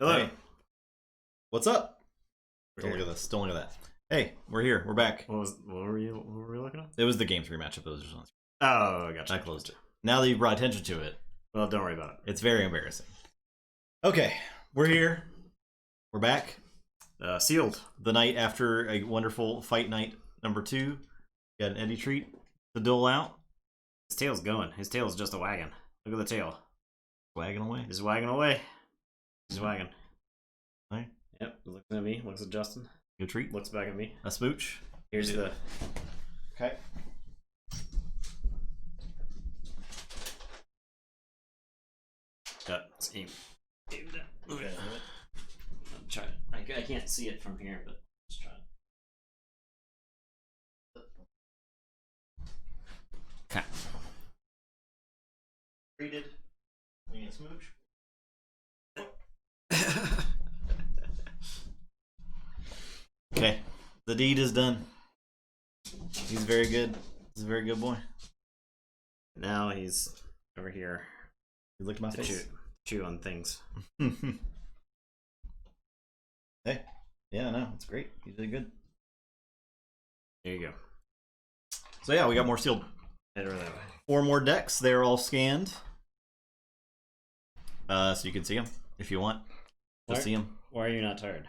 Hello. Hey. What's up? Don't look at this. Don't look at that. Hey, we're here. We're back. What were we looking at? It was the Game 3 matchup. Those are ones. Oh, gotcha. I closed it. Now that you've brought attention to it, Well, don't worry about it. it's very embarrassing. Okay, we're here. We're back. Sealed. The night after a wonderful fight night number 2. Got an Eddie treat to dole out. His tail's going. His tail's just a wagon. Look at the tail. Wagging away. He's wagging away. He's wagging. Right. Yep. Looks at me. Looks at Justin. Good treat. Looks back at me. A smooch. Here's the. Okay. It's aimed down. Okay. I'm trying. I can't see it from here, but just try it. Okay. Treated. We need a smooch. Okay, the deed is done. He's very good. He's a very good boy. Now he's over here. You looked at my to face. chew on things. Hey, yeah, no, it's great. You did good. There you go. So yeah, we got more sealed. Head over that way. 4 more decks. They're all scanned. So you can see them if you want. Just see them. Why are you not tired?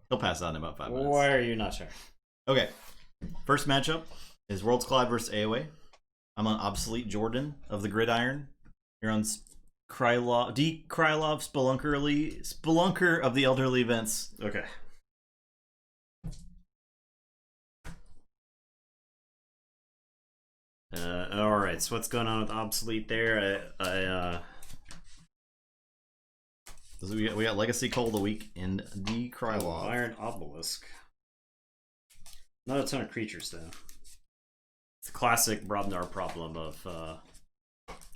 He'll pass out in about 5 minutes. Why are you not tired? Okay. First matchup is Worlds Collide versus AOA. I'm on Obsolete Jordan of the Gridiron. You're on Krylov, D. Krylov, Spelunker of the Elderly Events. Okay. All right. So what's going on with Obsolete there? So we got Legacy Call of the Week and D. Krylov. Iron Obelisk. Not a ton of creatures though. It's a classic Brobnar problem of.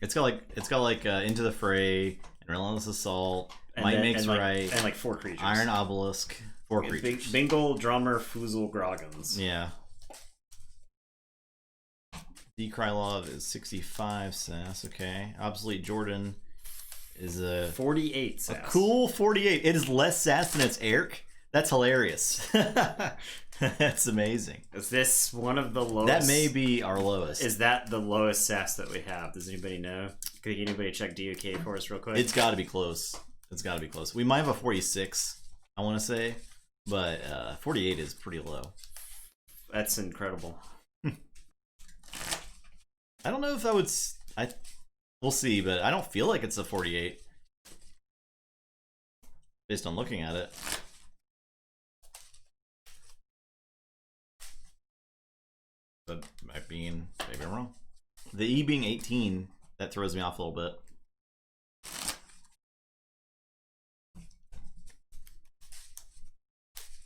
It's got like Into the Fray and Relentless Assault. Might Makes Right. And like 4 creatures. Iron Obelisk. 4 creatures. Bingle, Drummer, Foozle, Groggins. Yeah. D. Krylov is 65 sass. Okay. Obsolete Jordan is a 48 sass. A cool 48. It is less sass than its Eric. That's hilarious. That's amazing. Is this one of the lowest? That may be our lowest. Is that the lowest sass that we have? Does anybody know? Could anybody check DOK for us real quick? It's got to be close. It's got to be close. We might have a 46, I want to say, but 48 is pretty low. That's incredible. I don't know if I would. We'll see, but I don't feel like it's a 48 based on looking at it. But maybe I'm wrong. The E being 18, that throws me off a little bit.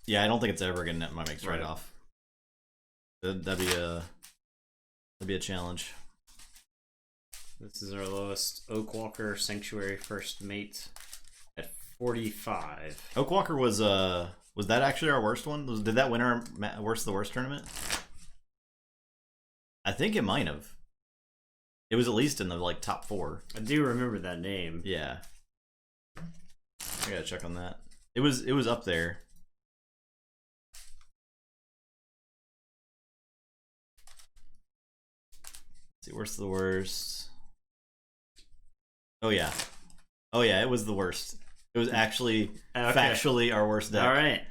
Yeah, I don't think it's ever gonna net my makes right off. That'd be a challenge. This is our lowest. Oakwalker Sanctuary First Mate at 45. Oakwalker was that actually our worst one? Did that win our worst of the worst tournament? I think it might have. It was at least in the like top 4. I do remember that name. Yeah. I gotta check on that. It was up there. Let's see, worst of the worst. Oh yeah. Oh yeah, it was the worst. It was actually factually our worst deck. Alright.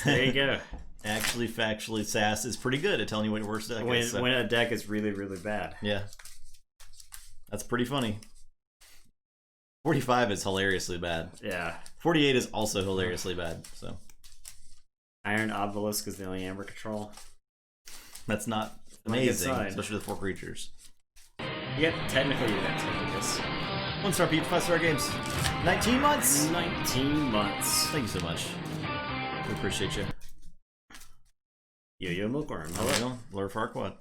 There you go. Actually, factually, sass is pretty good at telling you what your worst deck is. So. When a deck is really, really bad. Yeah. That's pretty funny. 45 is hilariously bad. Yeah. 48 is also hilariously bad. So Iron Obelisk is the only Amber control. that's not amazing, especially with 4 creatures. Yeah, technically you have to do this. 1-star Pete, 5-star games. 19 months! 19 months. Thank you so much. We appreciate you. Yo-Yo Milkworm. Hello, Lord Farquaad.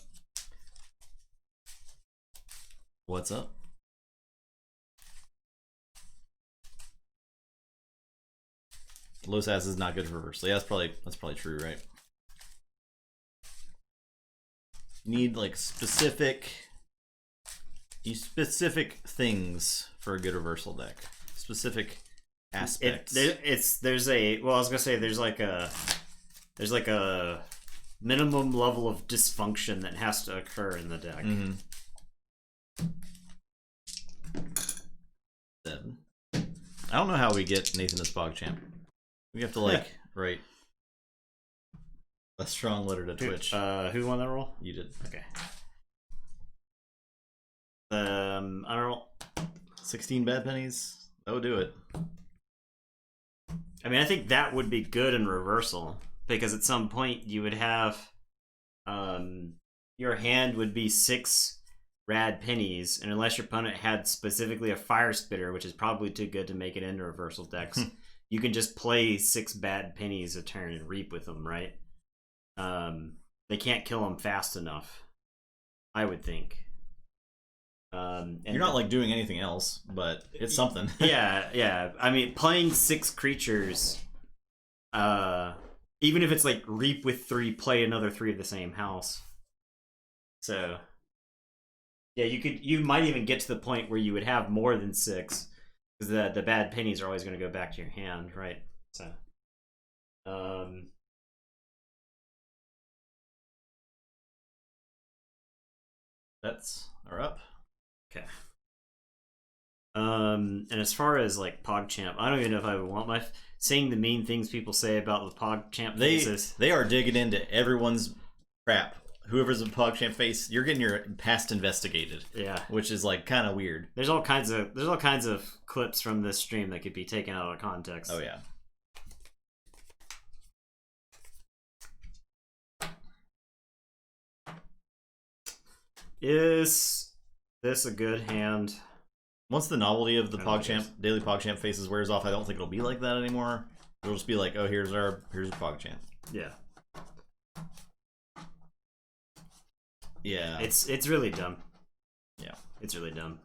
What's up? Low sass is not good for reversal. Yeah, that's probably true, right? You need like specific things for a good reversal deck. Specific aspects. There's a well, I was gonna say there's like a minimum level of dysfunction that has to occur in the deck. Mm-hmm. 7. I don't know how we get Nathan as PogChamp. We have to like write a strong letter to Twitch. Who won that roll? You did. Okay. I don't know. 16 bad pennies. That would do it. I mean, I think that would be good in reversal because at some point you would have, your hand would be 6 rad pennies, and unless your opponent had specifically a fire spitter, which is probably too good to make it into reversal decks, you can just play 6 bad pennies a turn and reap with them, right? They can't kill them fast enough, I would think. And you're not like doing anything else, but it's something. yeah. I mean, playing 6 creatures, even if it's like reap with 3, play another 3 of the same house. So, yeah, you might even get to the point where you would have more than 6, because the bad pennies are always going to go back to your hand, right? So, Bets are up. okay. And as far as like PogChamp, I don't even know if I would want my saying the mean things people say about the PogChamp faces. They are digging into everyone's crap. Whoever's a PogChamp face, you're getting your past investigated. Yeah, which is like kind of weird. There's all kinds of clips from this stream that could be taken out of context. Oh yeah. Is this a good hand? Once the novelty of the daily PogChamp faces wears off, I don't think it'll be like that anymore. It'll just be like, oh, here's a PogChamp. Yeah. Yeah. It's really dumb. Yeah. It's really dumb.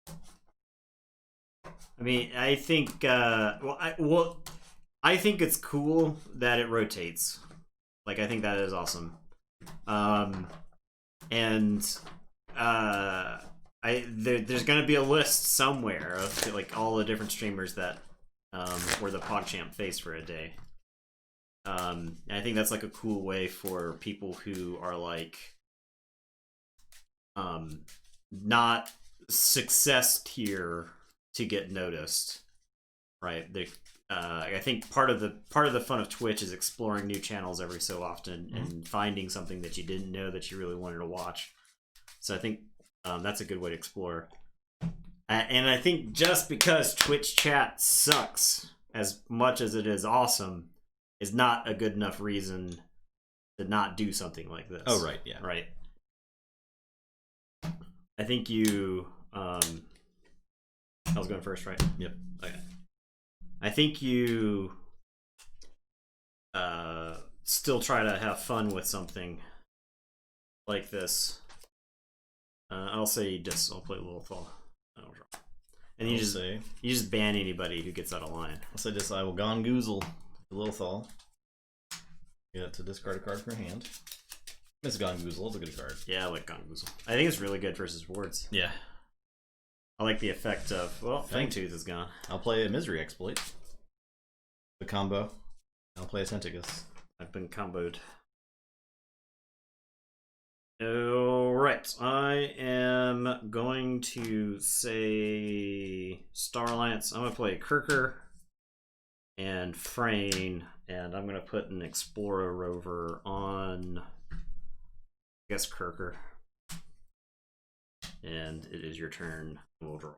I mean, I think I think it's cool that it rotates. Like, I think that is awesome. There's gonna be a list somewhere of like all the different streamers that were the PogChamp face for a day. I think that's like a cool way for people who are like not success tier to get noticed, right? I think part of the fun of Twitch is exploring new channels every so often and finding something that you didn't know that you really wanted to watch. So I think that's a good way to explore. And I think just because Twitch chat sucks as much as it is awesome is not a good enough reason to not do something like this. Oh, right, yeah. Right. I think you... I was going first, right? Yep. Okay. I think you still try to have fun with something like this. I'll say I'll play Lilithal. And you just ban anybody who gets out of line. I'll say I will Gongoozle the Lilithal. Get to discard a card per hand. Miss Gongoozle is a good card. Yeah, I like Gongoozle. I think it's really good versus wards. Yeah. I like the effect of, well, Fangtooth is gone. I'll play a Misery Exploit. The combo. I'll play a Tentacus. I've been comboed. Alright, I am going to say Star Alliance. I'm going to play Kirker and Frayne, and I'm going to put an Explorer Rover on, I guess, Kirker. And it is your turn. We'll draw.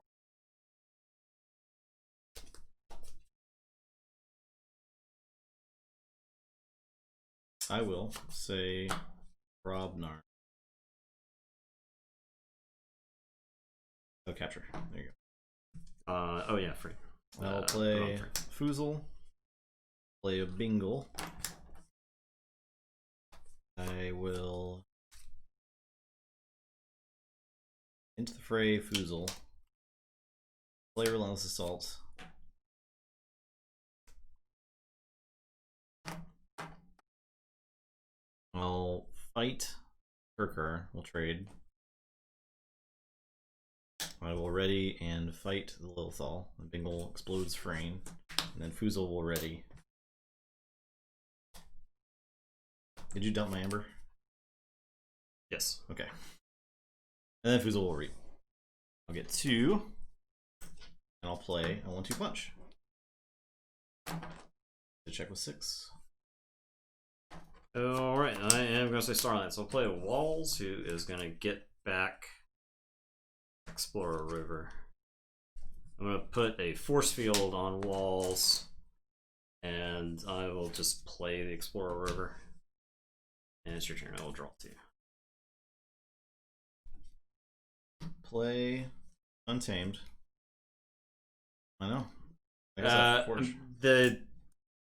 I will say Robnar. Oh, catcher. There you go. Oh yeah, free. I'll play Foozle. Play a Bingle. I will into the fray Foozle. Play Relentless Assault. I'll fight Kirker. We'll trade. I will ready and fight the Lothal. The Bingle explodes Frayne, and then Fuzel will ready. Did you dump my Amber? Yes. Okay. And then Fuzel will reap. I'll get 2, and I'll play a 1/2 punch. To check with 6. Alright, I am going to say Starlight. So I'll play Walls, who is going to get back Explorer River. I'm going to put a Force Field on Walls, and I will just play the Explorer River. And it's your turn. I will draw 2. Play Untamed. I know. I guess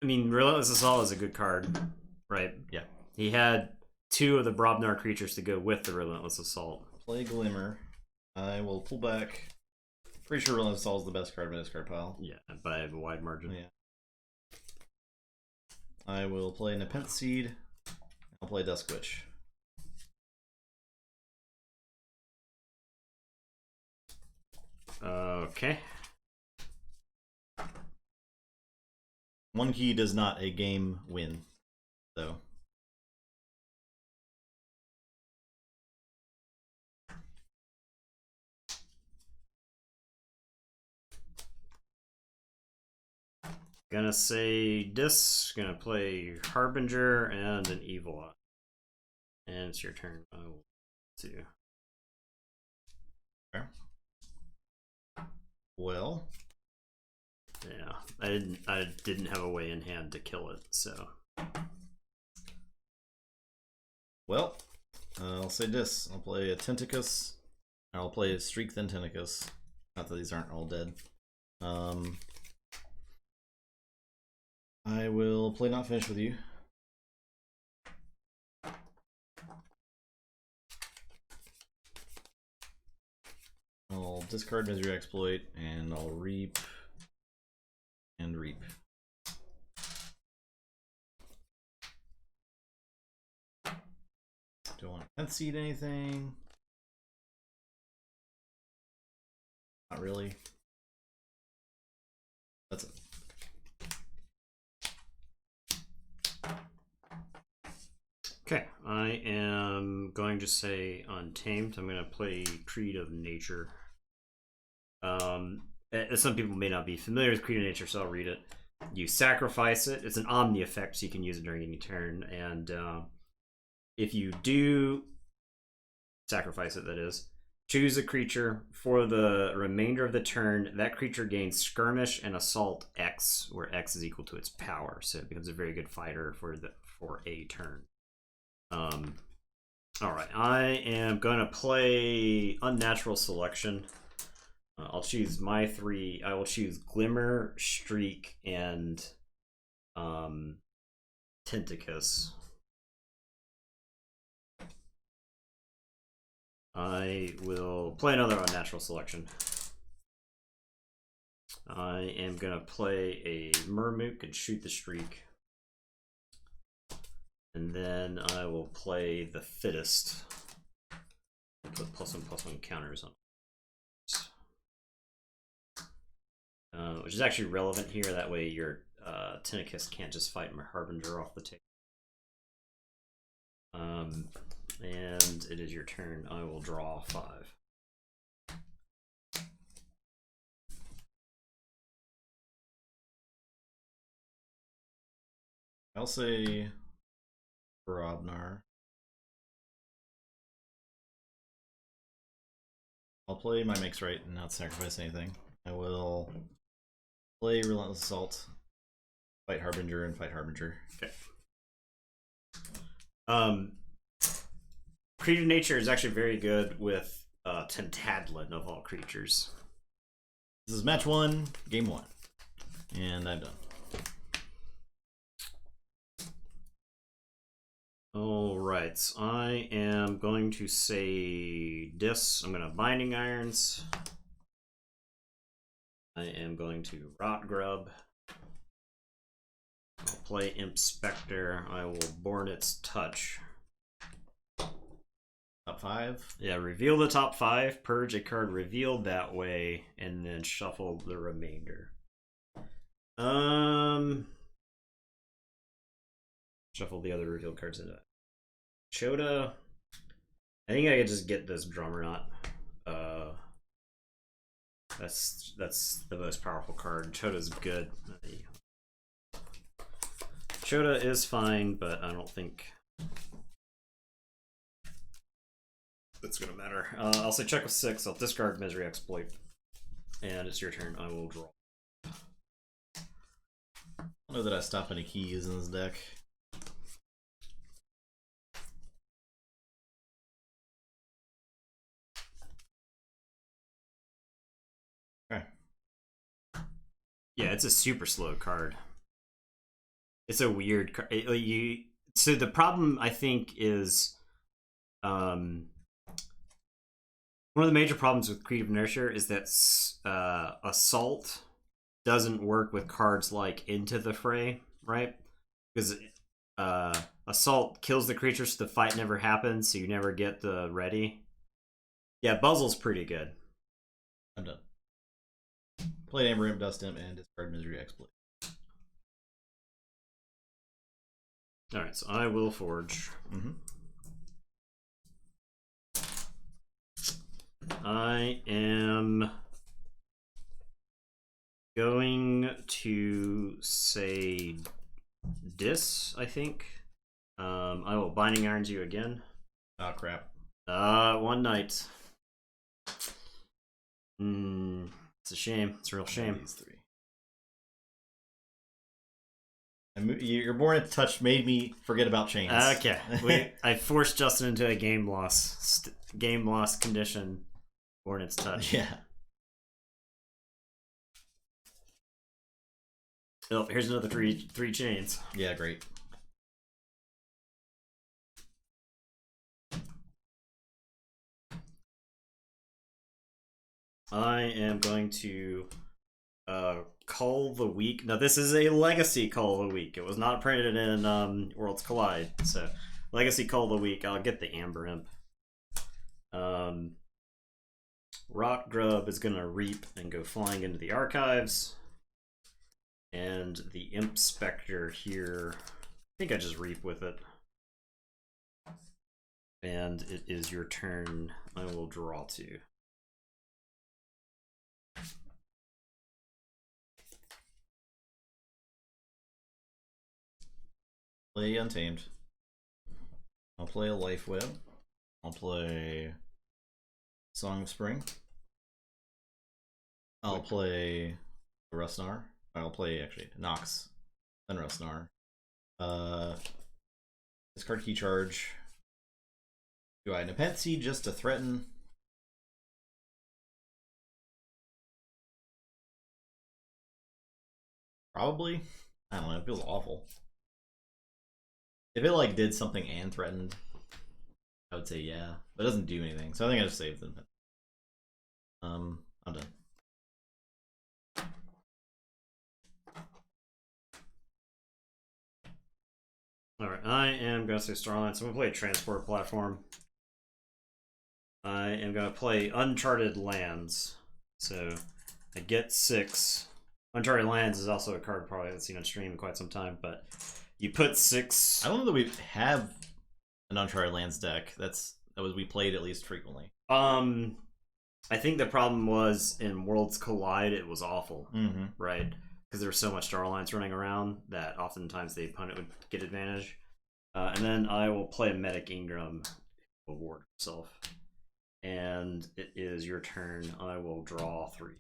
I mean, Relentless Assault is a good card, right? Yeah. He had 2 of the Brobnar creatures to go with the Relentless Assault. Play Glimmer. I will pull back. Pretty sure Relentless Assault is the best card in my discard pile. Yeah, by a wide margin. Yeah. I will play Nepenthe Seed. I'll play Dusk Witch. Okay. 1 key does not a game win, though. Gonna say Dis, gonna play Harbinger and an Evil Eye. And it's your turn. I will do. Okay. Well. Yeah, I didn't have a way in hand to kill it, so. Well, I'll say this. I'll play a Tentacus. I'll play a Streak then Tentacus. Not that these aren't all dead. I will play Not Finish with You. I'll discard Misery Exploit and I'll reap and reap. Do I want to concede anything? Not really. That's it. Okay, I am going to say Untamed. I'm going to play Creed of Nature. Some people may not be familiar with Creed of Nature, so I'll read it. You sacrifice it. It's an Omni effect, so you can use it during any turn. And if you do sacrifice it, that is, choose a creature for the remainder of the turn. That creature gains Skirmish and Assault X, where X is equal to its power. So it becomes a very good fighter for a turn. All right, I am going to play Unnatural Selection. I'll choose my 3. I will choose Glimmer, Streak, and Tentacus. I will play another Unnatural Selection. I am going to play a Murmook and shoot the Streak. And then I will play the Fittest. And put +1/+1 counters on. Which is actually relevant here. That way your Tentacus can't just fight my Harbinger off the table. And it is your turn. I will draw 5. I'll say Brobnar. I'll play my Makes Right and not sacrifice anything. I will play Relentless Assault, fight Harbinger, and fight Harbinger. Okay. Creed of Nature is actually very good with Tentadlin of all creatures. This is match 1, game 1. And I'm done. Alright, I am going to say Dis. I'm going to Binding Irons. I am going to Rot Grub. I'll play Imp Spectre. I will Born Its Touch. Top 5. Yeah, reveal the top 5, purge a card revealed that way, and then shuffle the remainder. Shuffle the other revealed cards into it. Chota. I think I could just get this Drummerknot. That's the most powerful card. Chota's good. Chota is fine, but I don't think that's gonna matter. I'll say check with 6. I'll discard Misery Exploit, and it's your turn. I will draw. I don't know that I stop any keys in this deck. Okay. Yeah, it's a super slow card. It's a weird card. So the problem I think is, one of the major problems with Creative Nurture is that Assault doesn't work with cards like Into the Fray, right? Because Assault kills the creature so the fight never happens, so you never get the ready. Yeah, Buzzle's pretty good. I'm done. Play Amber Imp, Dust Imp, and discard Misery Exploit. Alright, so I will forge. I am going to say I think. I will Binding Irons you again. Oh, crap. 1 night. It's a shame. It's a real shame. These 3. Your Born at Touch made me forget about chains. Okay, I forced Justin into a game loss condition. Born its touch. Yeah. Oh, here's another three chains. Yeah, great. I am going to Cull the Week. Now, this is a Legacy Cull the Week. It was not printed in Worlds Collide. So, Legacy Cull the Week. I'll get the Amber Imp. Rock Grub is going to Reap and go flying into the archives. And the Imp Spectre here, I think I just Reap with it. And it is your turn. I will draw 2. Play Untamed. I'll play a Life Web. I'll play Song of Spring. I'll play Rustnar. I'll play, actually, Nox. Then Rustnar. Discard Key Charge. Do I Nepenthe Seed just to threaten? Probably. I don't know, it feels awful. If it like did something and threatened, I would say yeah. But it doesn't do anything, so I think I just saved them. I'm done. Alright, I am going to say Starline, so I'm going to play a transport platform. I am going to play Uncharted Lands. So, I get 6. Uncharted Lands is also a card probably I haven't seen on stream in quite some time, but you put 6... I don't know that we have an Uncharted Lands deck. We played at least frequently. I think the problem was in Worlds Collide, it was awful, right? Because there was so much Starlines running around that oftentimes the opponent would get advantage. And then I will play a Medic Ingram who will ward himself. And it is your turn. I will draw 3.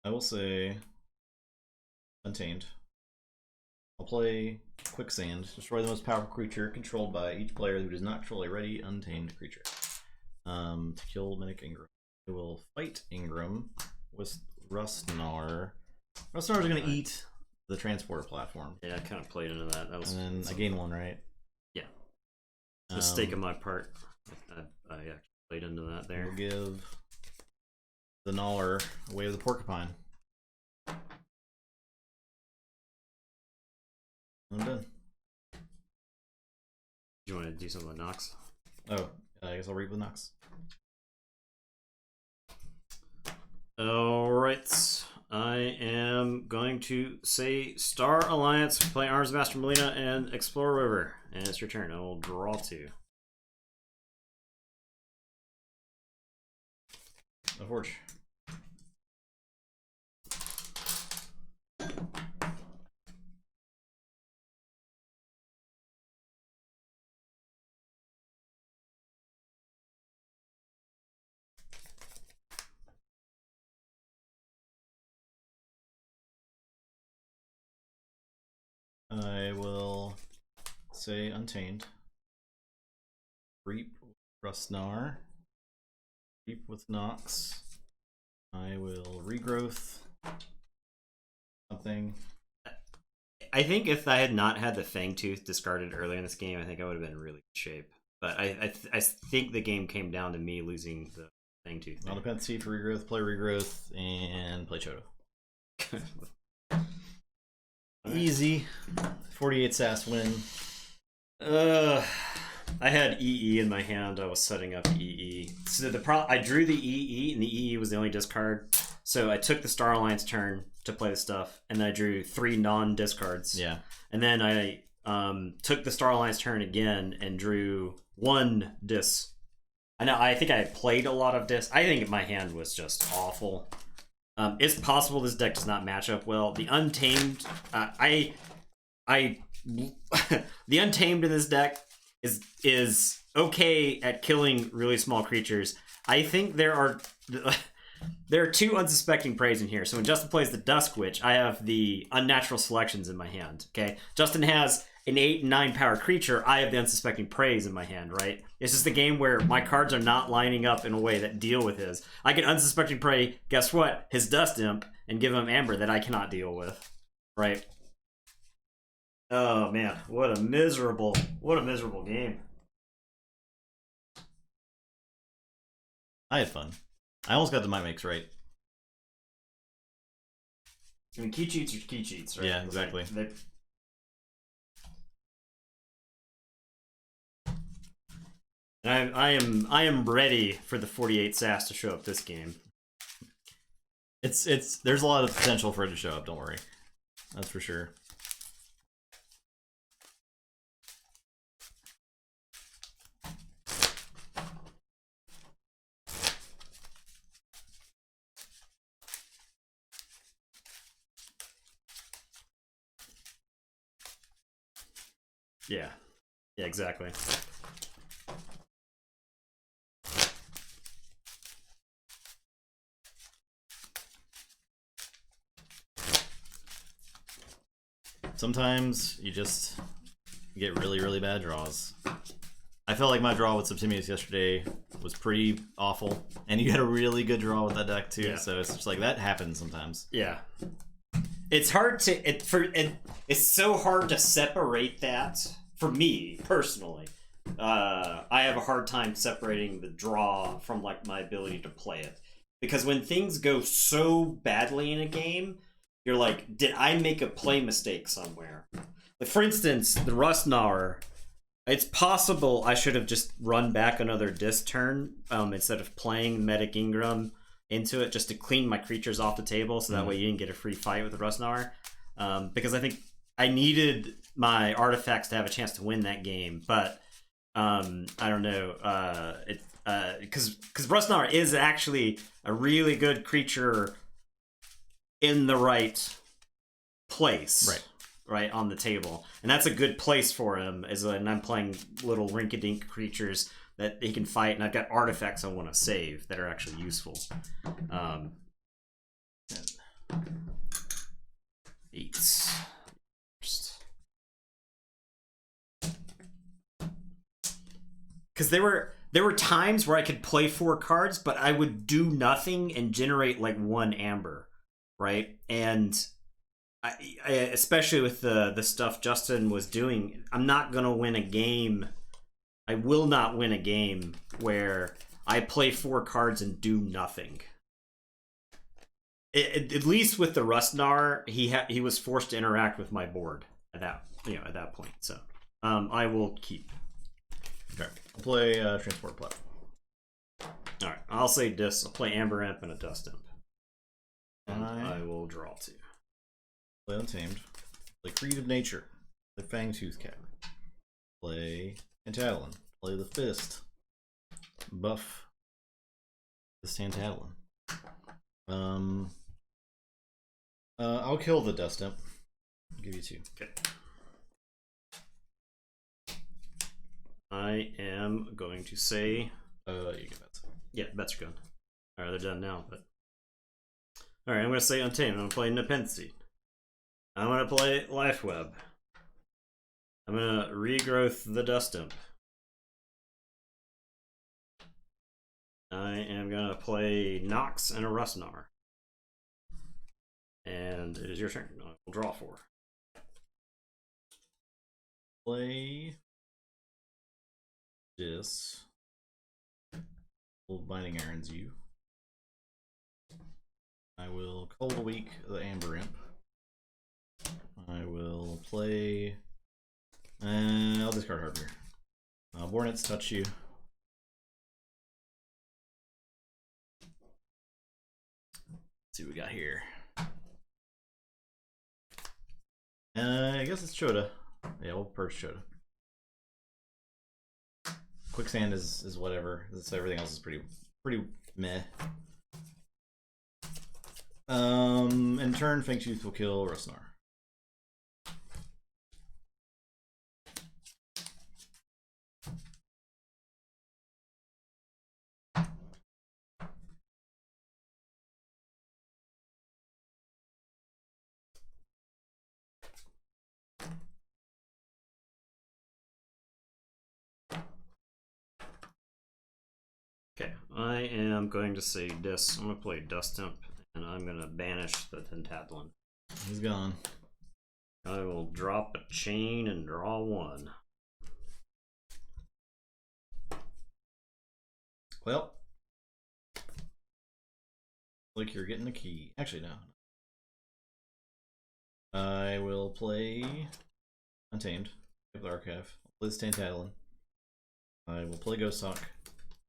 I will say Untamed. I'll play Quicksand. Destroy the most powerful creature controlled by each player who does not control a ready untamed creature. To kill Medic Ingram. I will fight Ingram with Rustnar. Rustnar is going to eat the transporter platform. Yeah, I kind of played into that. And then I gain 1, right? Yeah. Mistake on my part. I actually played into that there. We'll give the Gnawer away with the Porcupine. I'm done. Do you want to do something with Nox? Oh, I guess I'll read with Nox. Alright. I am going to say Star Alliance, play Arms Master Melina, and Explore River. And it's your turn. I will draw 2. No Forge. I will say Untamed. Reap Rustnar. Reap with Nox. I will Regrowth. Something. I think if I had not had the Fangtooth discarded early in this game, I think I would have been in really good shape. But I think the game came down to me losing the Fangtooth. Not a penalty for Regrowth, play Regrowth, and play Choto. Easy. 48 sass win. I had EE in my hand. I was setting up EE. So I drew the EE, and the EE was the only discard. So I took the Star Alliance turn to play the stuff, and then I drew 3 non-discards. Yeah. And then I took the Star Alliance turn again and drew 1 dis. I think I played a lot of dis. I think my hand was just awful. It's possible this deck does not match up well. The Untamed, the Untamed in this deck is okay at killing really small creatures. I think there are 2 unsuspecting preys in here. So when Justin plays the Dusk Witch, I have the unnatural selections in my hand. Okay, Justin has an 8 and 9 power creature. I have the unsuspecting preys in my hand. Right? It's just a game where my cards are not lining up in a way that deal with his. I get unsuspecting prey. Guess what? His Dust Imp, and give him Amber that I cannot deal with. Right? Oh man, what a miserable game. I had fun. I almost got the Might Makes right. I mean, key cheats are key cheats, right? Yeah, exactly. I am ready for the 48 sass to show up this game. There's a lot of potential for it to show up. Don't worry, that's for sure. Yeah, exactly. Sometimes you just get really, really bad draws. I felt like my draw with Subtimius yesterday was pretty awful, and you had a really good draw with that deck too. Yeah. So it's just like that happens sometimes. Yeah, it's hard to it's so hard to separate that for me personally. I have a hard time separating the draw from like my ability to play it, because when things go so badly in a game, you're like, did I make a play mistake somewhere? Like for instance, the Rustnar. It's possible I should have just run back another disc turn instead of playing Medic Ingram into it, just to clean my creatures off the table, so that way you didn't get a free fight with the Rustnar. Because I think I needed my artifacts to have a chance to win that game, but I don't know. Because Rustnar is actually a really good creature in the right place. Right on the table, and that's a good place for him. And I'm playing little rinky-dink creatures that he can fight, and I've got artifacts I want to save that are actually useful. 8. Because there were times where I could play 4 cards, but I would do nothing and generate like 1 amber, right? And I, especially with the stuff Justin was doing, I'm not gonna win a game. I will not win a game where I play 4 cards and do nothing. At least with the Rustnar, he was forced to interact with my board at that point. So I will keep. Okay, I'll play Transport Platform. All right, I'll say Dis. I'll play Amber Imp and a Dust Imp. And I will draw 2. Play Untamed. Play Creative Nature. Play Fangtooth Cavern. Play Tantalon. Play the Fist. Buff this Tantalon. I'll kill the Dust Imp. I'll give you 2. Okay. I am going to say. You get that. Yeah, bets are gone. Alright, they're done now, but. Alright, I'm going to say Untamed. I'm going to play Nepenthe. I'm going to play Life Web. I'm going to regrowth the Dust Imp. I am going to play Nox and a Rustnar. And it is your turn. I will draw 4. Play this. Old Binding Irons you. I will Cold Weak the Amber Imp. I will play. I'll discard Harbinger. Bornets touch you. Let's see what we got here. I guess it's Chota. Yeah, we'll purge Chota. Quicksand is whatever. So everything else is pretty meh. In turn, Fangtooth will kill Rustnar. Okay, I am going to say Dis. I'm going to play Dust Imp, and I'm going to banish the Tentadlin. He's gone. I will drop a chain and draw 1. Well, like you're getting a key. Actually, no. I will play Untamed. The Archive. I'll play this Tantalon. I will play Ghost Hawk.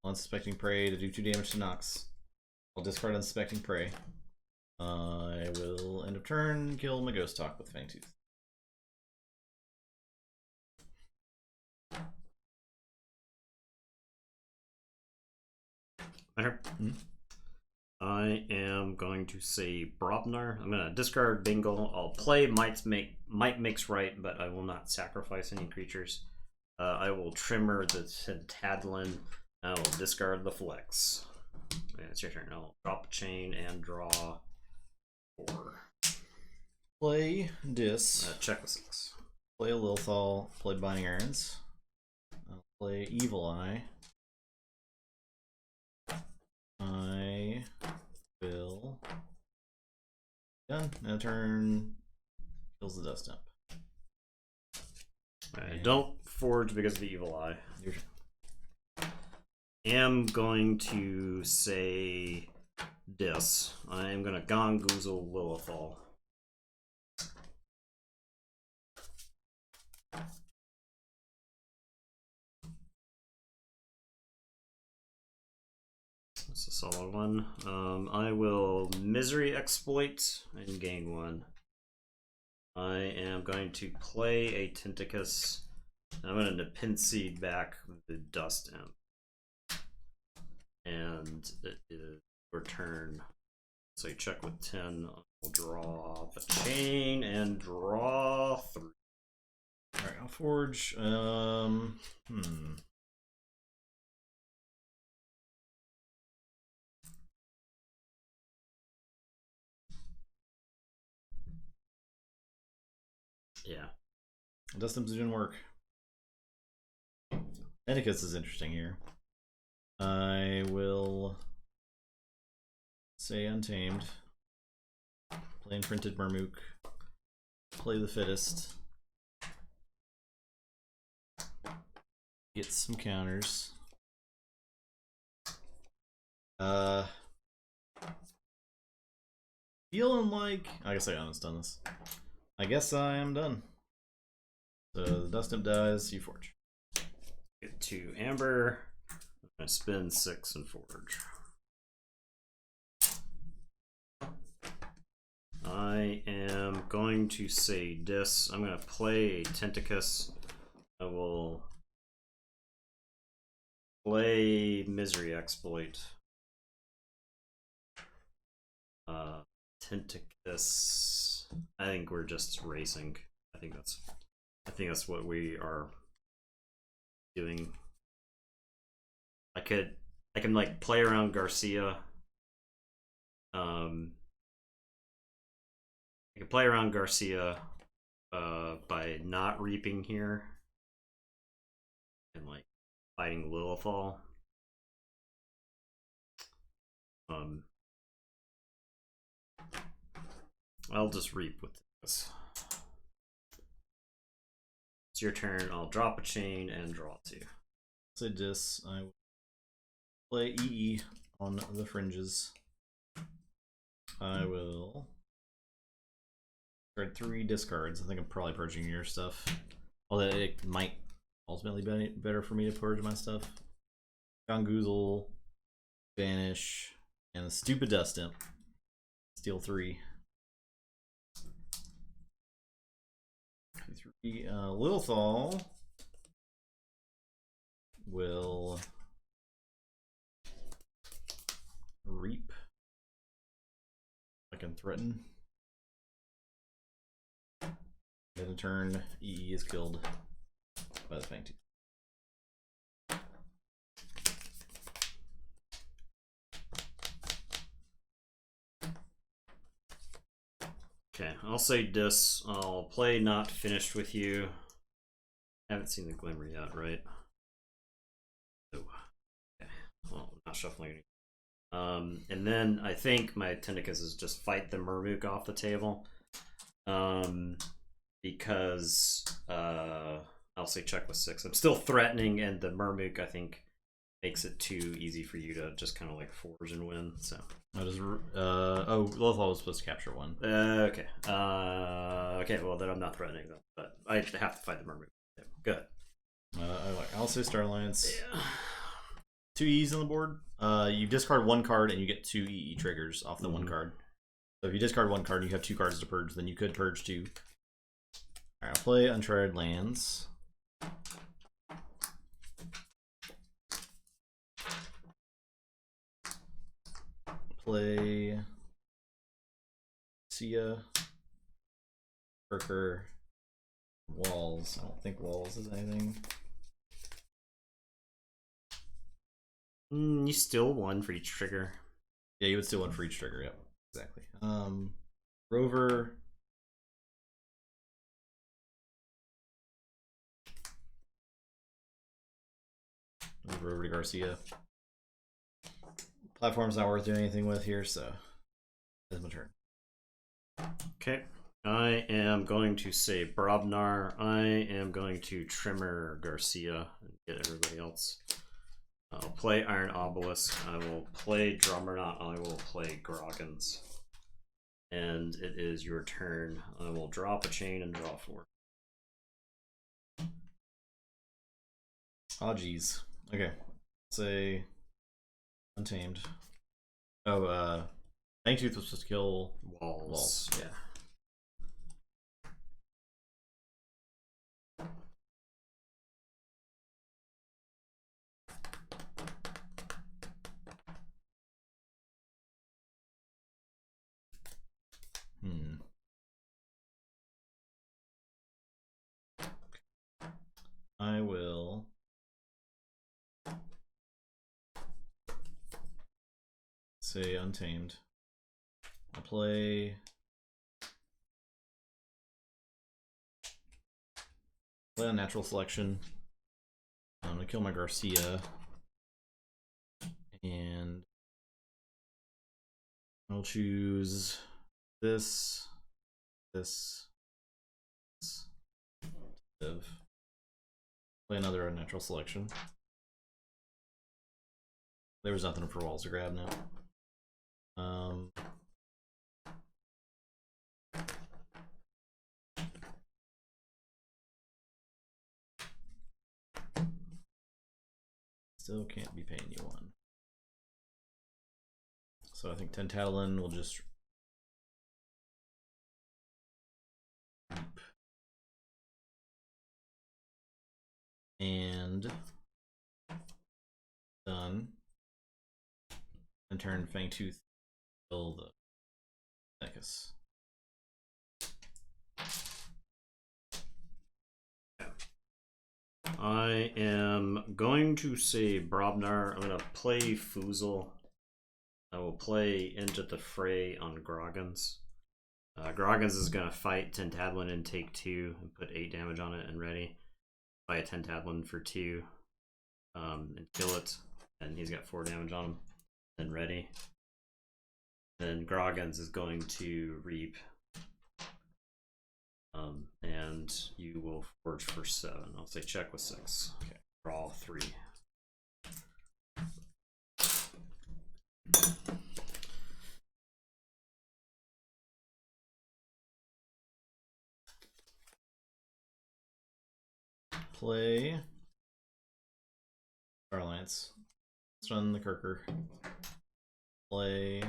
Unsuspecting Prey to do 2 damage to Nox. I'll discard Unsuspecting Prey. I will end of turn kill my Ghost Hawk with Fangtooth. Better. I am going to say Brobnar. I'm going to discard Bingle. I'll play Might Makes Right, but I will not sacrifice any creatures. I will Trimmer the Tentadlin. I will discard the Flex. And it's your turn. I'll drop a chain and draw 4. Play Dis. Check with 6. Play a Lilthal. Play Binding Irons. I'll play Evil Eye. I will. Done. Now turn. Kills the Dust Imp. Don't forge because of the Evil Eye. Your turn. Am going to say Dis. I am going to Gongoozle Lilithal. That's a solid one. I will Misery Exploit and gain 1. I am going to play a Tentacus. I'm going to Nepenthe back the Dust Imp. And it is return. So you check with 10. I'll draw the chain and draw 3. Alright, I'll forge. Yeah. Dust Imps didn't work. Tentacus is interesting here. I will say Untamed. Play Imprinted Marmook. Play the Fittest. Get some counters. feeling like I guess I haven't done this. I guess I am done. So the dust imp dies, you forge. Get 2 amber. I'm gonna spend 6 and forge. I am going to say dis. I'm gonna play a Tentacus. I will play Misery Exploit. Tentacus. I think we're just racing. I think that's what we are doing. I can like play around Garcia. I could play around Garcia by not reaping here and like fighting Lilithal. I'll just reap with this. It's your turn. I'll drop a chain and draw 2. So dis, I will play EE on the fringes. I will card 3 discards. I think I'm probably purging your stuff. Although it might ultimately be better for me to purge my stuff. Gongoozle, Vanish, and the stupid Dust Imp. Steal 3. 3 Lilithal will reap. I can threaten. Then in turn, EE is killed by the Fangtooth. Okay, I'll say dis. I'll play not finished with you. Haven't seen the glimmer yet, right? Oh, okay. Well, I'm not shuffling anything. And then I think my Tentacus is just fight the Murmook off the table. Because I'll say check with 6. I'm still threatening, and the Murmook I think makes it too easy for you to just kind of like forge and win. So oh, Lilithal was supposed to capture 1. okay. Okay. Well, then I'm not threatening them, but I have to fight the Murmook. Yeah, good. I'll say Star Alliance. Yeah. 2 E's on the board. You discard 1 card and you get 2 EE triggers off the 1 card. So if you discard 1 card and you have 2 cards to purge, then you could purge 2. Alright, I'll play Uncharted Lands. Play Sia, Perker, Walls. I don't think Walls is anything. You steal 1 for each trigger. Yeah, you would steal 1 for each trigger. Yep, exactly. Rover. Move over to Garcia. Platform's not worth doing anything with here, so that's my turn. Okay. I am going to say Brobnar. I am going to Trimmer Garcia and get everybody else. I'll play Iron Obelisk. I will play Drummerknot. I will play Groggins. And it is your turn. I will drop a chain and draw 4. Oh, geez. Okay. Say Untamed. Oh, Fangtooth was supposed to kill Walls. Yeah. I will say Untamed. I'll play Unnatural Selection. I'm gonna kill my Garcia. And I'll choose this. Play another Unnatural Selection. There was nothing for Walls to grab now. still can't be paying you 1. So I think Tentatlin will just and done. And turn Fangtooth kill the Necus. I am going to say Brobnar. I'm going to play Foozle. I will play Into the Fray on Groggins. Groggins is going to fight Tentatlin and take 2 and put 8 damage on it and ready. Fight a Tentatlin for 2 and kill it. And he's got 4 damage on him and ready. Then Groggins is going to Reap. And you will forge for 7. I'll say check with 6. Okay. Draw 3. Play Starlance. Stun the Kirker. Play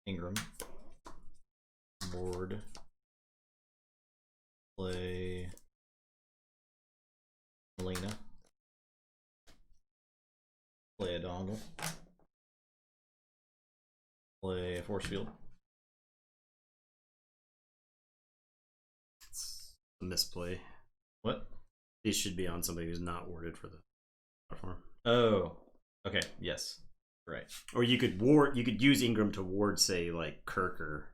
Ingram. Board. Play Melina. Play a dongle. Play a force field. It's a misplay. What? These should be on somebody who's not warded for the platform. Oh, okay, yes, right. Or you could ward. You could use Ingram to ward, say, like Kirker.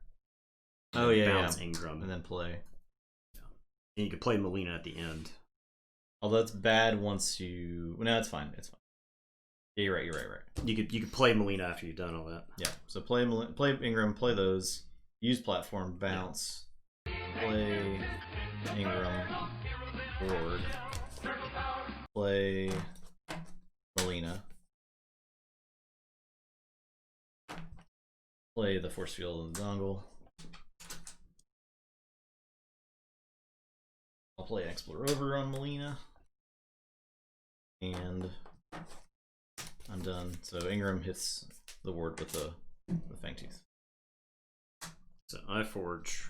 Oh yeah, bounce yeah. Ingram, and then play. And you could play Melina at the end. Although it's bad once you. No, it's fine. It's fine. Yeah, you're right. You're right. You could play Melina after you've done all that. Yeah. So play Ingram. Play those. Use platform. Bounce. Play Ingram. Board. Play Melina. Play the force field and the dongle. I'll play Explorer over on Melina. And I'm done. So Ingram hits the ward with the Fangtooth. So I forge.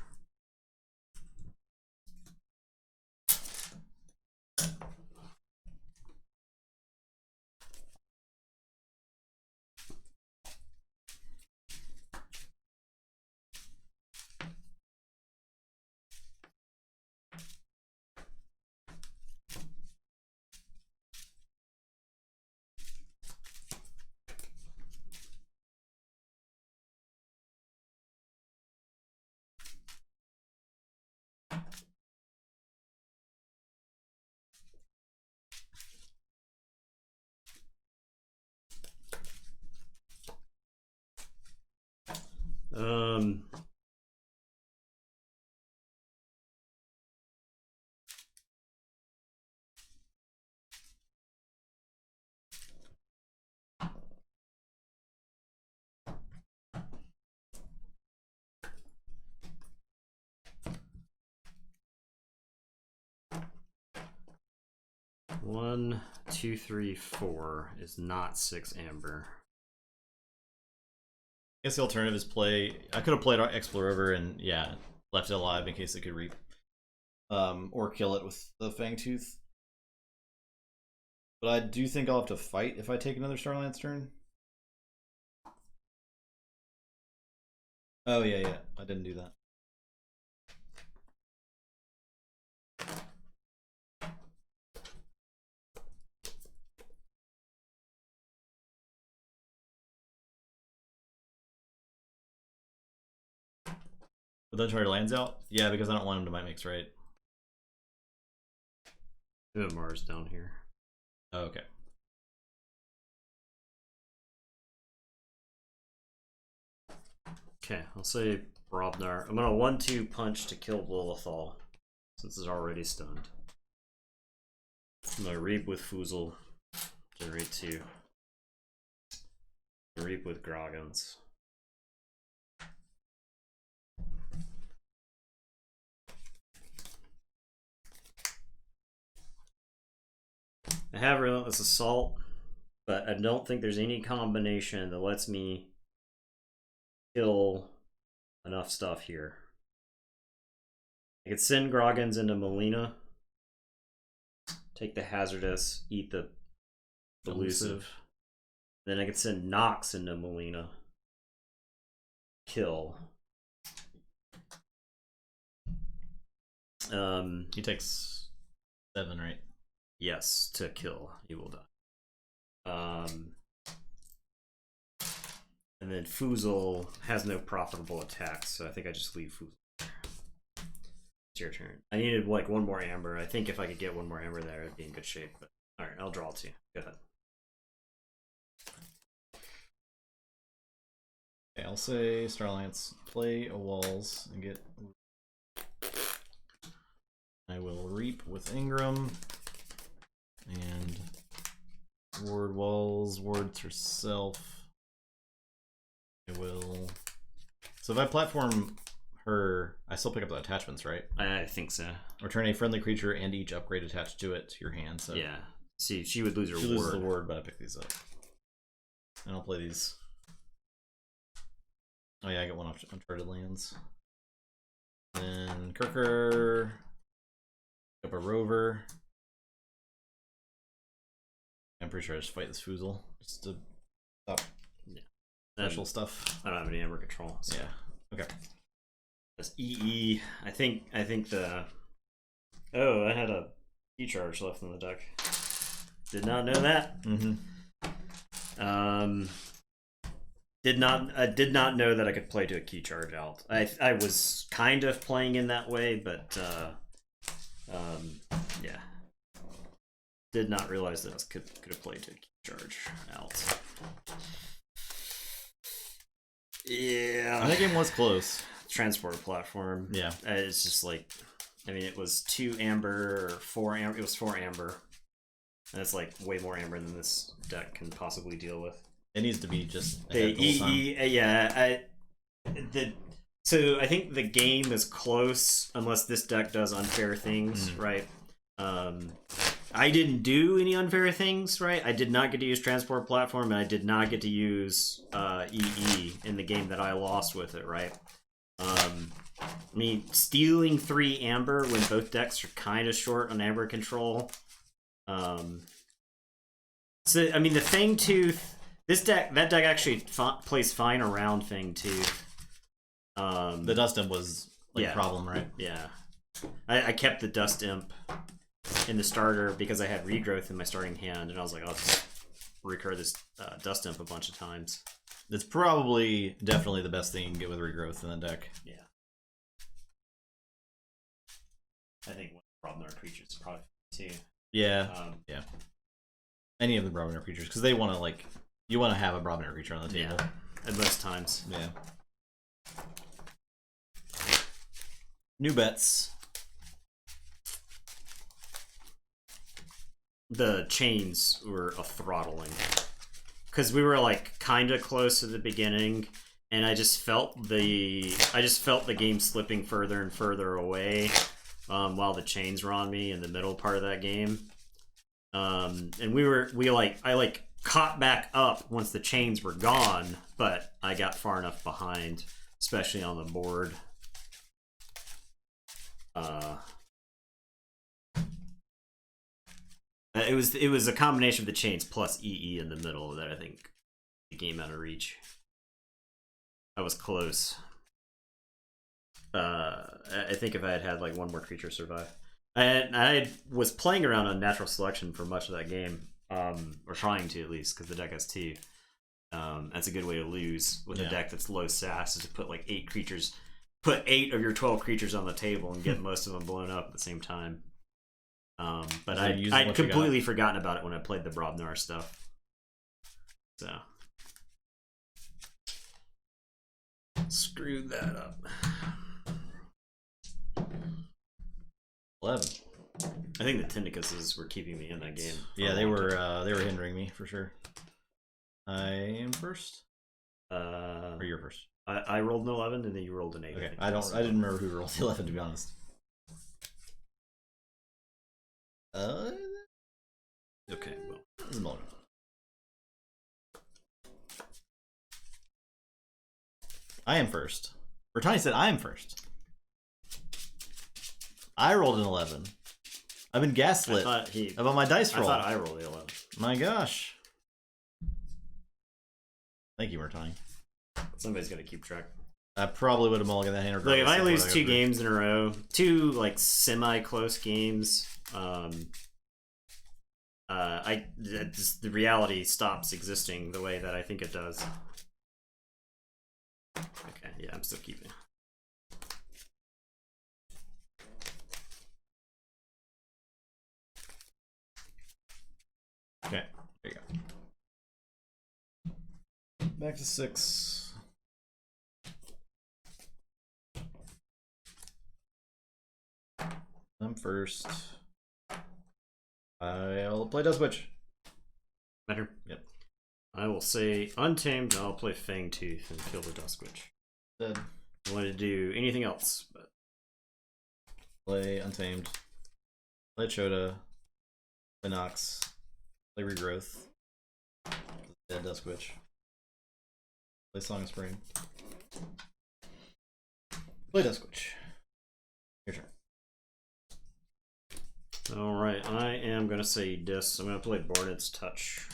Um, One, two, three, 4 is not 6 amber. I guess the alternative is play. I could have played Explorer over and yeah, left it alive in case it could reap, or kill it with the Fangtooth. But I do think I'll have to fight if I take another Starlance turn. Oh yeah, yeah, I didn't do that. But then try your lands out? Yeah, because I don't want him to might mix, right? I have Mars down here. Oh, okay. Okay, I'll say Brobnar. I'm gonna 1-2 punch to kill Lilithal, since it's already stunned. I'm gonna Reap with Foozle, generate 2. Reap with Groggins. I have Relentless Assault. but I don't think there's any combination that lets me kill enough stuff here. I could send Groggins into Melina, take the Hazardous, eat the Elusive. Then I could send Nox into Melina, kill. He takes 7, right? Yes, to kill. He will die. And then Foozle has no profitable attacks, so I think I just leave Foozle. It's your turn. I needed like one more Amber. I think if I could get one more Amber there, I'd be in good shape. But all right, I'll draw 2. Go ahead. Okay, I'll say Starlance, play a Walls and get. I will Reap with Ingram and ward Walls, wards herself. I will. So if I platform her, I still pick up the attachments, right? I think so. Return a friendly creature and each upgrade attached to it to your hand. So yeah. See, she would lose her ward. She loses the ward, but I pick these up. And I'll play these. Oh yeah, I got one off Uncharted Lands. Then Kirker. Pick up a Rover. I'm pretty sure I just fight this Foozle. Just to stop special stuff. I don't have any Amber control. So. Yeah. Okay. That's EE. I think the. Oh, I had a key charge left in the deck. Did not know that. I did not know that I could play to a key charge out. I was kind of playing in that way, but yeah. Did not realize that I could have played to a key charge out. Yeah. That game was close. Transporter platform. Yeah. It's just like, I mean, it was 2 Amber or 4 Amber. It was 4 Amber. And it's like way more Amber than this deck can possibly deal with. It needs to be just ahead the whole time. Yeah. So I think the game is close unless this deck does unfair things, right? I didn't do any unfair things, right? I did not get to use Transport Platform, and I did not get to use EE in the game that I lost with it, right? I mean, stealing 3 Amber when both decks are kind of short on Amber control. So, I mean, the Fangtooth, that deck actually plays fine around Fangtooth. The Dust Imp was like a problem, right? Yeah. I kept the Dust Imp in the starter because I had Regrowth in my starting hand, and I was like, I'll just recur this Dust Imp a bunch of times. It's probably definitely the best thing you can get with Regrowth in the deck. Yeah. I think one problem our creatures is probably too. Yeah. Yeah. Any of the Brobner creatures, because they want to you want to have a Brobner creature on the table. Yeah. At most times. Yeah. New bets. The chains were a throttling. Because we were like kind of close at the beginning, and I just felt the game slipping further and further away while the chains were on me in the middle part of that game. And I caught back up once the chains were gone, but I got far enough behind, especially on the board. It was a combination of the chains plus EE in the middle that I think the game out of reach. I was close. I think if I had like one more creature survive. I was playing around on natural selection for much of that game, or trying to at least, because the deck has 2. That's a good way to lose with a deck that's low SAS, is to put like 8 creatures, put 8 of your 12 creatures on the table and get most of them blown up at the same time. But I'd completely forgotten about it when I played the Brobnar stuff. So screwed that up. 11. I think the Tyndacuses were keeping me in that game. Yeah, they were hindering me for sure. I am first. Or you're first. I rolled an 11 and then you rolled an 8. Okay, I didn't remember who rolled the 11 to be honest. Okay, well, I am first. Or Tiny said I am first. I rolled an 11. I've been gaslit about my dice roll. I thought I rolled the 11. My gosh. Thank you, Murtine. Somebody's gonna keep track. I probably would have mulliganed that hand. Like if I lose 2 games in a row, 2 like semi-close games, the reality stops existing the way that I think it does. Okay, yeah, I'm still keeping. Okay, there you go. Back to 6. I'm first. I'll play Death Switch. Better? Yep. I will say Untamed, and I'll play Fangtooth and kill the Dust Witch. Dead. I want to do anything else, but Play Untamed. Play Chota. Play Nox. Play Regrowth. Dead Dusk Witch. Play Song of Spring. Play Dusk Witch. Your turn. alright, I am gonna say Dis. I'm gonna play Bornet's Touch.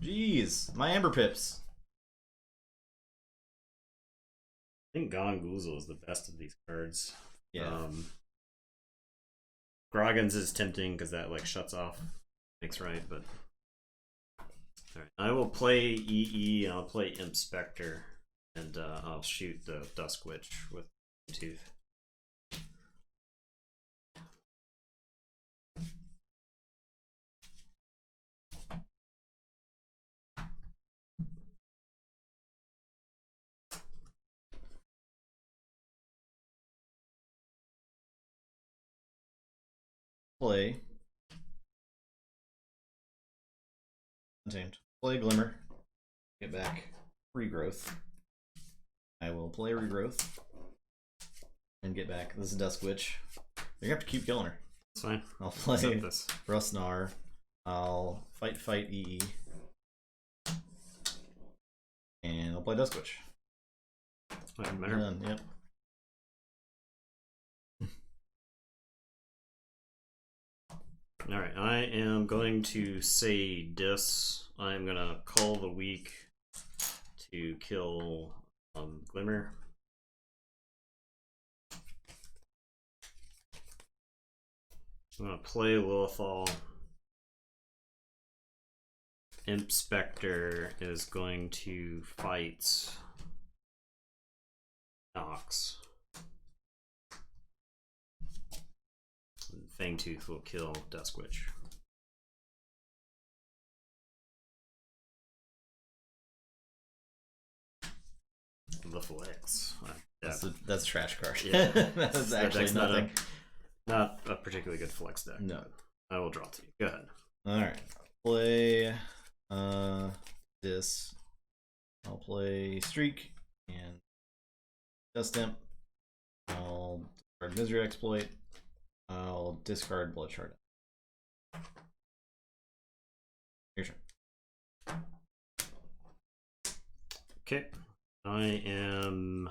Jeez, my Amber Pips. I think Gone Goozle is the best of these cards. Yeah. Groggins is tempting because that like shuts off makes right, but alright. I will play EE and I'll play Imp Spectre and I'll shoot the Dusk Witch with Tooth. Play Untamed. Play Glimmer. Get back Regrowth. I will play Regrowth and get back. This is Dusk Witch. You're gonna have to keep killing her. It's fine. I'll play Rustnar. I'll fight EE. And I'll play Dusk Witch. Done, yep. Alright, I am going to say Dis. I'm gonna call the weak to kill Glimmer. I'm gonna play Lilithal. Imp Spectre is going to fight Nox. Fangtooth will kill Dusk Witch. The flex. That's a trash card. Yeah. That's actually nothing. Not a particularly good flex deck. No. I will draw to you. Go ahead. Alright. Play this. I'll play Streak and Dust Imp. I'll discard Misery Exploit. I'll discard Blood Shard. Your turn. Okay. I am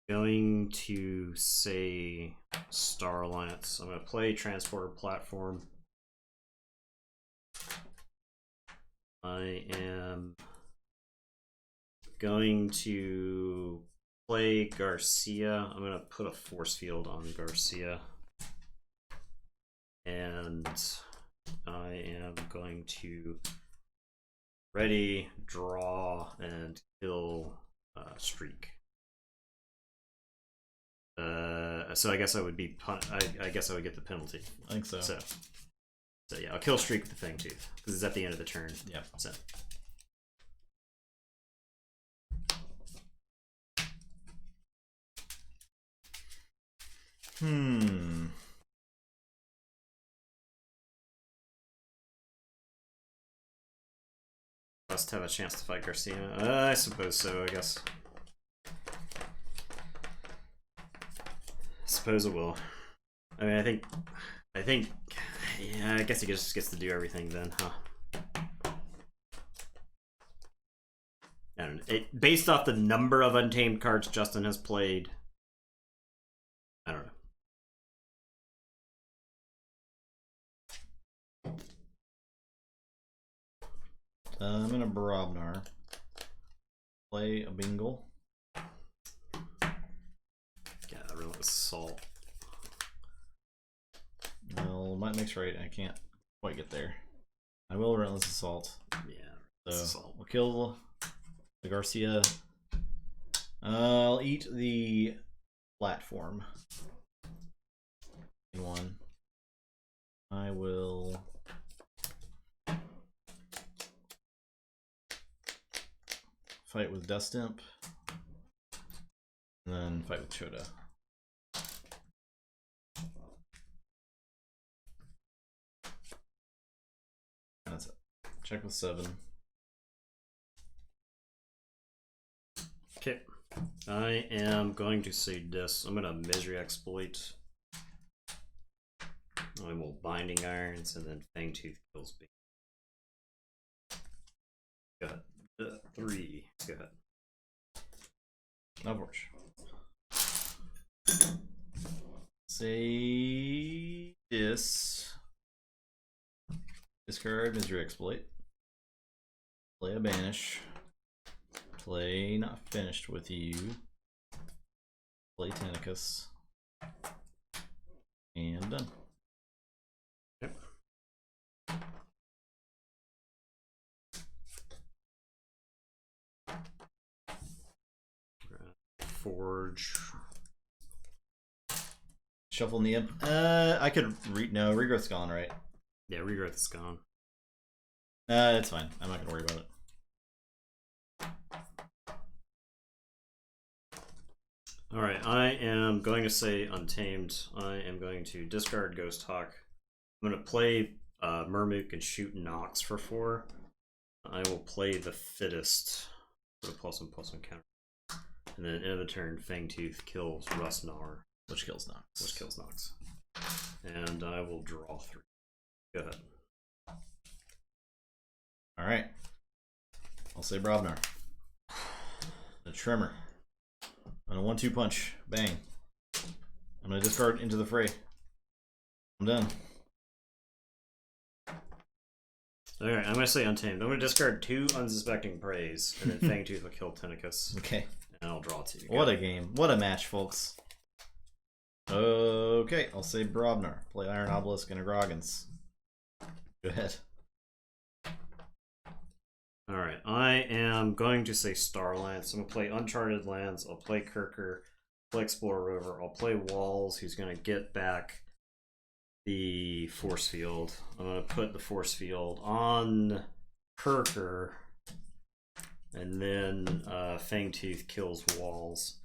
going to say Star Alliance. I'm going to play Transporter Platform. I am going to play Garcia. I'm going to put a force field on Garcia. And I am going to ready, draw, and kill Streak. So I guess I would be I guess I would get the penalty. I think so. So yeah, I'll kill Streak with the Fangtooth because it's at the end of the turn. Yeah. So. Must have a chance to fight Garcia. I suppose so, I guess. Suppose it will. I mean, I think, yeah, I guess he just gets to do everything then, huh? based off the number of Untamed cards Justin has played, I don't know. I'm gonna Brobnar. Play a Bingle. Yeah, Relentless Assault. Well, might mix right. I can't quite get there. I will Relentless Assault. Yeah, so we'll kill the Garcia. I'll eat the platform. One. I will fight with Dust Imp, and then fight with Chota. That's it. Check with 7. Okay. I am going to say this. I'm gonna Misery Exploit. I will Binding Irons, and then Fangtooth kills me. Go ahead. 3. Go ahead. No Forge. Say this. Discard Misery Exploit. Play a Banish. Play Not Finished with You. Play Tentacus. And done. Yep. Forge. Shuffle in the Imp. I could no, Regrowth's gone, right? Yeah, Regrowth is gone. It's fine. I'm not gonna worry about it. Alright, I am going to say Untamed. I am going to discard Ghost Hawk. I'm going to play Murmook and shoot Nox for 4. I will play the Fittest. Put a +1/+1 counter. And then end of the turn, Fangtooth kills Rustnar. Which kills Nox. Which kills Nox. And I will draw 3. Go ahead. Alright. I'll say Brobnar. The Tremor. On a 1-2 punch. Bang. I'm gonna discard into the fray. I'm done. Alright, I'm gonna say Untamed. I'm gonna discard 2 Unsuspecting Praise, and then Fangtooth will kill Tentacus. Okay. And I'll draw 2. What a game. What a match, folks. Okay, I'll say Brobnar. Play Iron Obelisk and a Groggins. Go ahead. Alright, I am going to say Starlands. I'm going to play Uncharted Lands. I'll play Kirker. Play Explorer Rover. I'll play Walls, who's going to get back the Force Field. I'm going to put the Force Field on Kirker. And then Fangtooth kills Walls.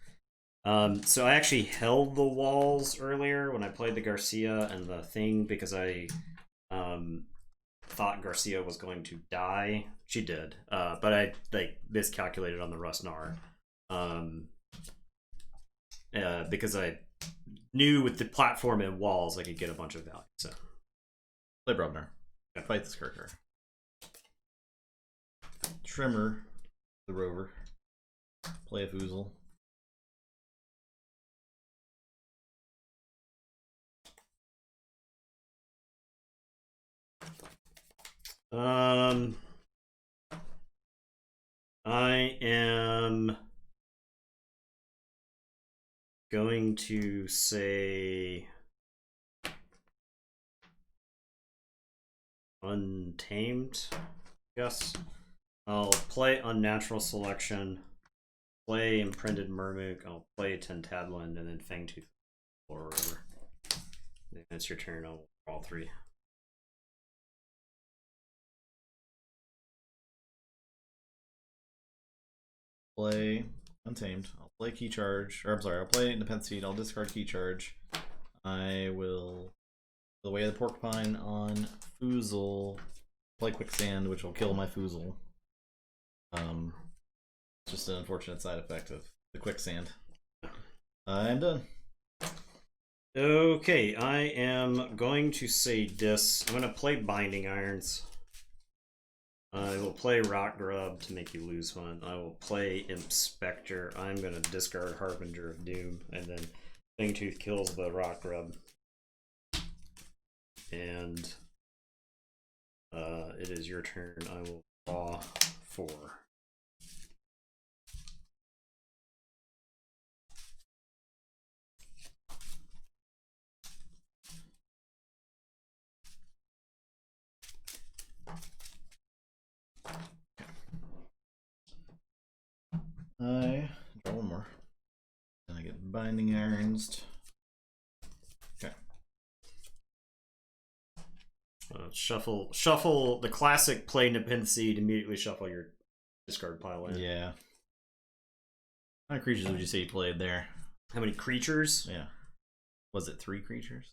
So I actually held the Walls earlier when I played the Garcia and the thing because I thought Garcia was going to die. She did, but I miscalculated on the Rustnar because I knew with the platform and Walls I could get a bunch of value. So play Brobnar. Fight this Kirker. Tremor the Rover. Play a Foozle. I am going to say Untamed. Yes. I'll play Unnatural Selection, play Imprinted Murmook, I'll play Tentadlin, and then Fangtooth or whatever. Then it's your turn, I'll draw 3. Play Untamed. I'll play Key Charge. Or I'm sorry, I'll play Independent Seed. I'll discard Key Charge. I will the Way of the Porcupine on Foozle. Play Quicksand, which will kill my Foozle. Just an unfortunate side effect of the Quicksand. I'm done. Okay, I am going to say this. I'm going to play Binding Irons. I will play Rock Grub to make you lose one. I will play Inspector. I'm going to discard Harbinger of Doom, and then Fangtooth kills the Rock Grub. And it is your turn. I will draw 4. I draw one more. And I get Binding Irons. Okay. Shuffle the classic play Nepenthe Seed, immediately shuffle your discard pile in. Yeah. How many creatures would you say you played there? How many creatures? Yeah. Was it 3 creatures?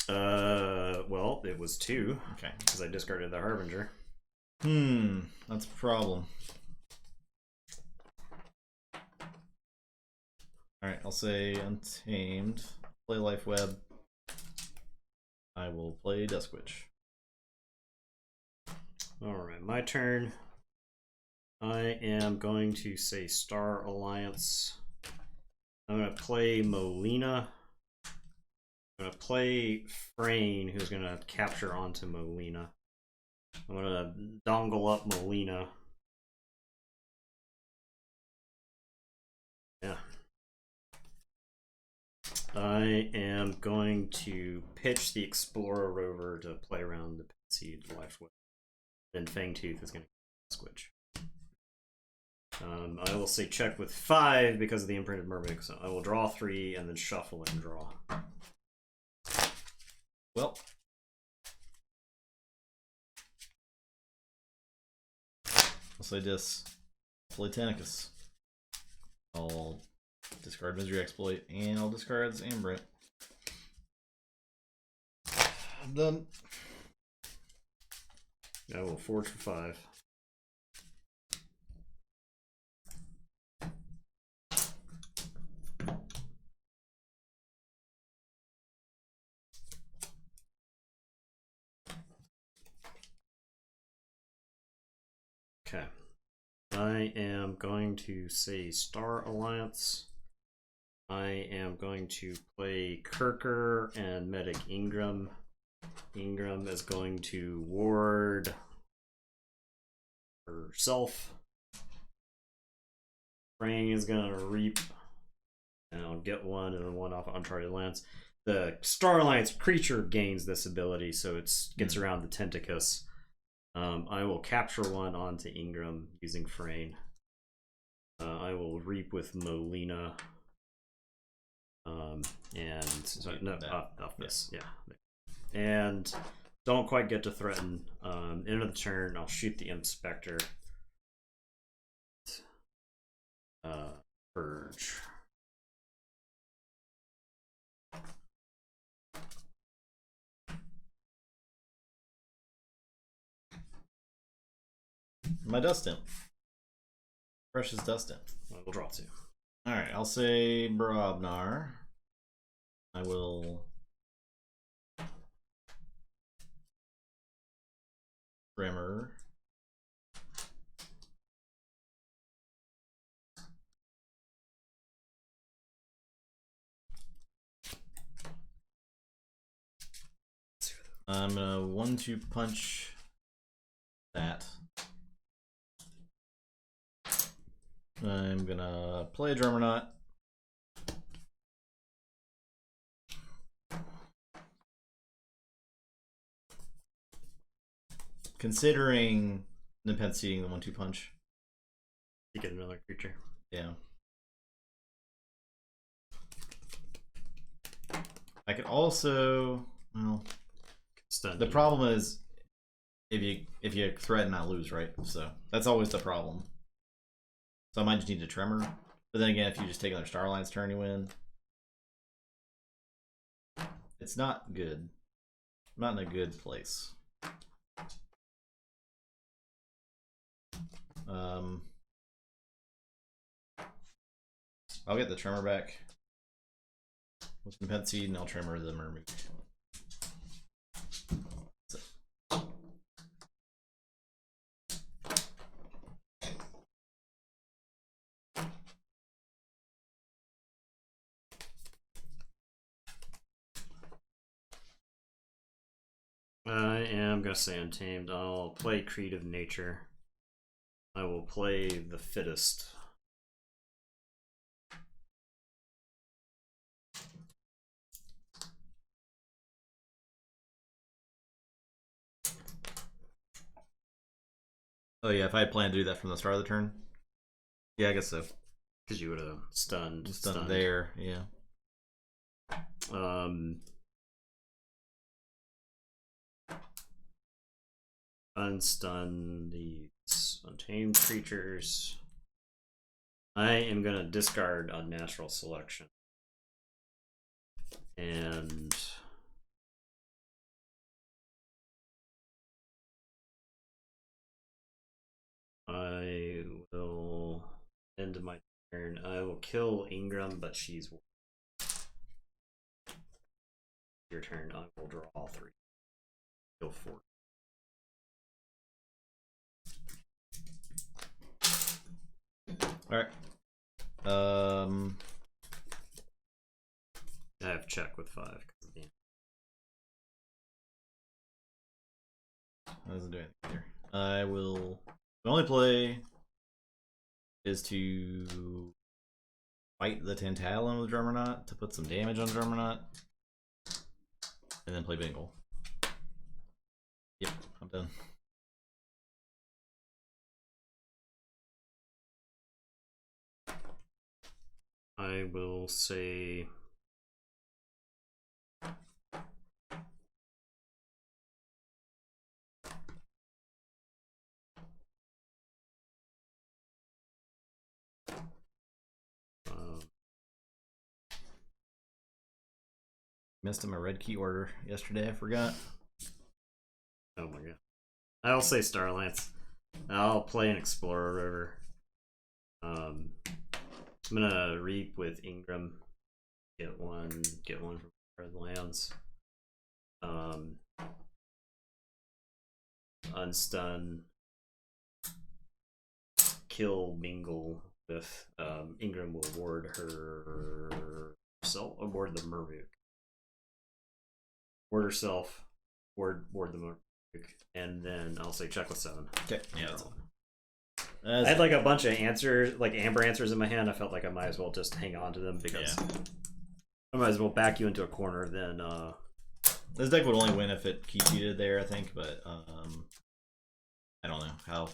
Well, it was 2. Okay. Because I discarded the Harbinger. That's a problem. Alright, I'll say Untamed. Play Life Web. I will play Dusk Witch. Alright, my turn. I am going to say Star Alliance. I'm going to play Molina. I'm going to play Frayne, who's going to capture onto Molina. I'm going to dongle up Molina. Yeah. I am going to pitch the Explorer Rover to play around the Seed Life Web. Then Fangtooth is going to switch. I will say check with 5 because of the Imprinted Mermaid. So I will draw 3 and then shuffle and draw. Well, I'll say this. Play Tentacus. I'll discard Misery Exploit and I'll discard this Ambrit. I'm done. I will forge for 5. Okay. I am going to say Star Alliance. I am going to play Kirker and Medic Ingram. Ingram is going to ward herself. Frayne is going to reap. And I'll get 1 and then 1 off Uncharted Lands. The Star Alliance creature gains this ability, so it gets around the Tentacus. I will capture 1 onto Ingram using Frayne. I will reap with Molina. And sorry, no, off this, yeah. And don't quite get to threaten. End of the turn, I'll shoot the Inspector. Purge. My Dust Imp. Precious Dust Imp. We'll draw 2. Alright, I'll say Brobnar. I will Tremor. I'm gonna 1-2 punch that. I'm gonna play a Drummerknot. Considering Nepenthe seeing the 1-2 punch. You get another creature. Yeah. I could also, well, Stun the you. problem is if you threaten, I lose, right? So that's always the problem. So I might just need to Tremor. But then again, if you just take another Star Alliance turn, you win. It's not good. I'm not in a good place. I'll get the Tremor back with some Pet Seed, and I'll Tremor the Mermaid. I am gonna say Untamed. I'll play Creative Nature. I will play the Fittest. Oh yeah, if I had planned to do that from the start of the turn. Yeah, I guess so. Because you would have stunned there, yeah. Unstun these Untamed creatures. I am gonna discard Unnatural Selection. And I will end my turn. I will kill Ingram, but she's your turn. I will draw all 3. Kill 4. Alright. I have check with 5. Doesn't do anything here. I will. The only play is to fight the Tantalum with Drummerknot to put some damage on Drummerknot, and then play Bingle. Yep, I'm done. I will say missed him a red key order yesterday, I forgot. oh my god. I'll say Starlance. I'll play an Explorer River. I'm gonna Reap with Ingram. Get one from Red Lands. Unstun. Kill Mingle with Ingram will ward herself, ward the Murvuk. Ward herself, ward the Murvuk, and then I'll say check with 7. Okay, yeah, that's all. I had like a bunch of answers, like Amber answers in my hand. I felt like I might as well just hang on to them because I might as well back you into a corner than. This deck would only win if it key cheated there, I think, but I don't know how.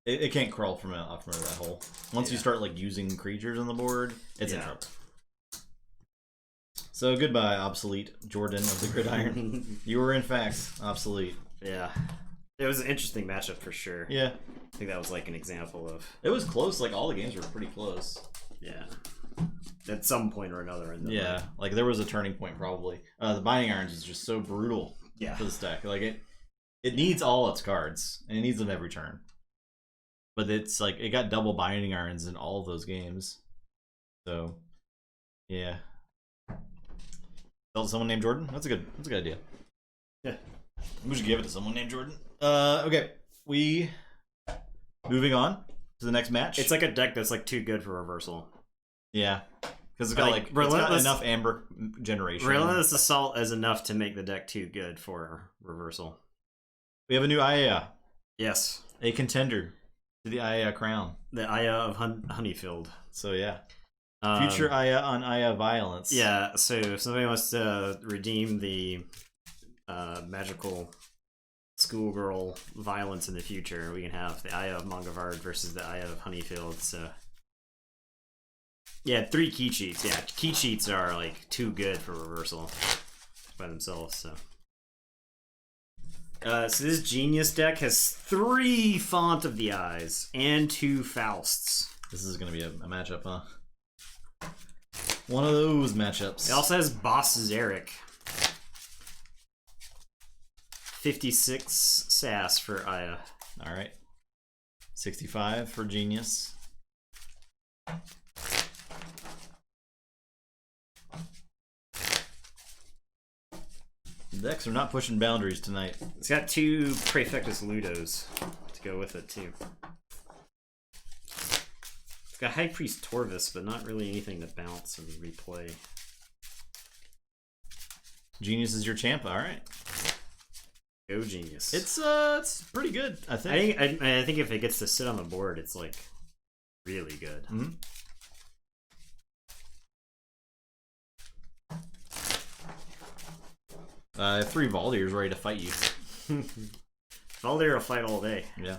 It can't crawl from out from that hole. Once you start like using creatures on the board, it's in trouble. So goodbye, obsolete Jordan of the Gridiron. You were in fact obsolete. Yeah, it was an interesting matchup for sure. Yeah, I think that was like an example of. It was close. Like all the games were pretty close. Yeah. At some point or another. In the like there was a turning point probably. The Binding Irons is just so brutal. Yeah. For this deck, like it needs all its cards and it needs them every turn. But it's like it got double Binding Irons in all of those games. So, yeah. Tell someone named Jordan. That's a good idea. Yeah. We should give it to someone named Jordan. Okay. Moving on to the next match. It's like a deck that's like too good for reversal. Yeah. Because it's got it's got enough Amber generation. Relentless Assault is enough to make the deck too good for reversal. We have a new Aya. Yes. A contender to the Aya crown. The Aya of Honeyfield. So yeah. Future Aya on Aya Violence. Yeah, so if somebody wants to redeem the magical schoolgirl violence in the future, we can have the Aya of Mongavard versus the Aya of Honeyfield. So yeah, 3 key cheats. Yeah, key cheats are like too good for reversal by themselves. So so this Genius deck has 3 Font of the Eyes and 2 Fausts. This is gonna be a matchup, huh? One of those matchups. It also has Boss Zarek. 56 sass for Aya. Alright. 65 for Genius. The decks are not pushing boundaries tonight. It's got 2 Praefectus Ludos to go with it, too. It's got High Priest Torvis, but not really anything to bounce and replay. Genius is your champ, alright. Go genius. It's pretty good, I think. I think if it gets to sit on the board, it's like really good. Mm-hmm. I have 3 Valdirs ready to fight you. Valdir will fight all day. Yeah.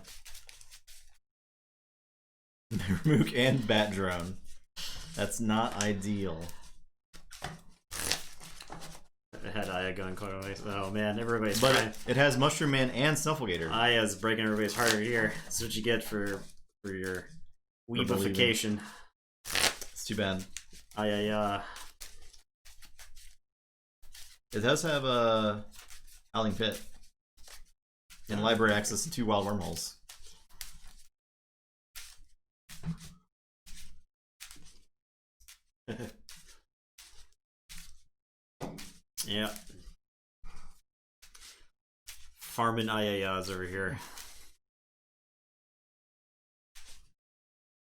Mook and Bat Drone. That's not ideal. It had Aya going quite away. Oh man, everybody's But trying. it has Mushroom Man and Snufflegator. Aya's breaking everybody's heart here. That's what you get for your weebification. It's too bad. Aya. It does have a Howling Pit and library access and 2 wild wormholes. Yeah. Farming Ayayas over here.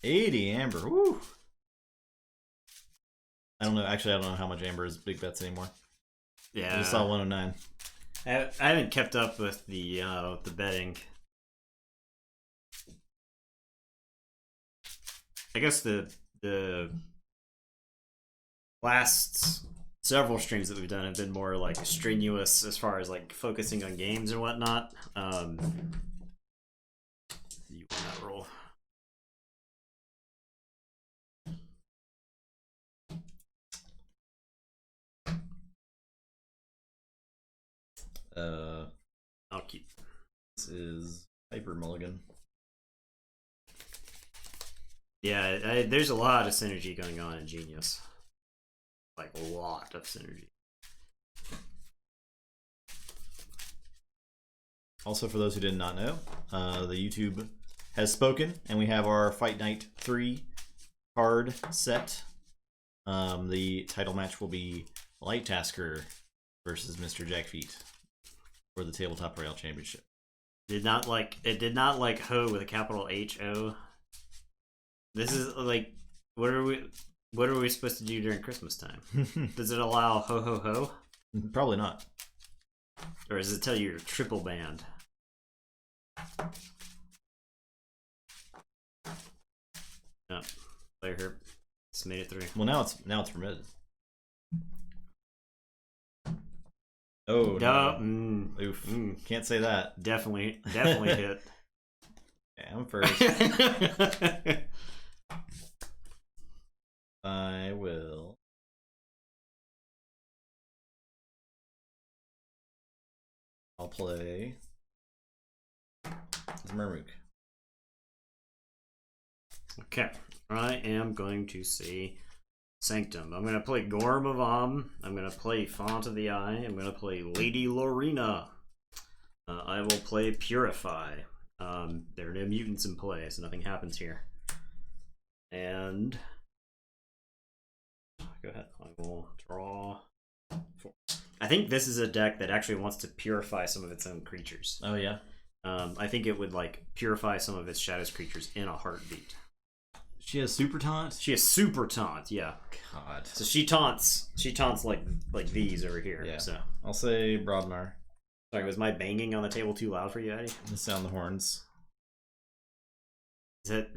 80 Amber. Woo! I don't know. Actually, I don't know how much Amber is big bets anymore. Yeah. I just saw 109. I haven't kept up with the betting. I guess the last several streams that we've done have been more like strenuous as far as like focusing on games and whatnot. You won that roll. I'll keep. This is Hyper Mulligan. Yeah, there's a lot of synergy going on in Genius. Like a lot of synergy. Also, for those who did not know, the YouTube has spoken, and we have our Fight Night 3 card set. The title match will be Light Tasker versus Mr. Jackfeet for the Tabletop Royale Championship. It did not like Ho with a capital H-O. This is like, what are we supposed to do during Christmas time? Does it allow ho ho ho? Probably not. Or does it tell you you're triple banned? No. Player hurt. Just made it through. Well, now it's permitted. Oh Duh. no! Oof! Can't say that. Definitely hit. Yeah, I'm first. I will. I'll play Mermook. Okay, I am going to say Sanctum. I'm going to play Gorm of Om. I'm going to play Font of the Eye. I'm going to play Lady Lorena. I will play Purify. There are no mutants in play, so nothing happens here. And go ahead. I will draw 4. I think this is a deck that actually wants to purify some of its own creatures. Oh yeah. I think it would like purify some of its Shadows creatures in a heartbeat. She has super taunt. She has super taunt, yeah. God. So she taunts like these over here. Yeah. So I'll say Broadmar. sorry, was my banging on the table too loud for you, Eddie? The sound the horns. Is it?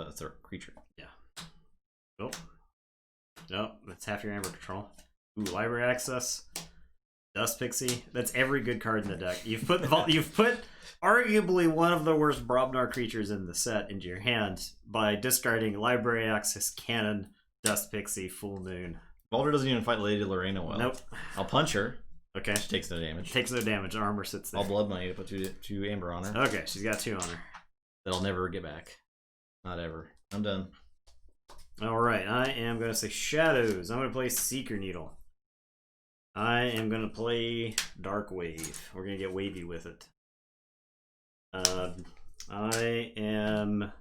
It's a creature. Yeah. Oh. No, that's half your Amber Control. Ooh, library access. Dust Pixie. That's every good card in the deck. You've put arguably one of the worst Brobnar creatures in the set into your hand by discarding library access, cannon, Dust Pixie, Full Moon. Baldur doesn't even fight Lady Lorena well. Nope. I'll punch her. Okay. She takes no damage. Takes no damage. Armor sits there. I'll blood money to put two Amber on her. Okay, she's got 2 on her. That I'll never get back. Not ever. I'm done. Alright, I am going to say Shadows. I'm going to play Seeker Needle. I am going to play Dark Wave. We're going to get wavy with it. I am...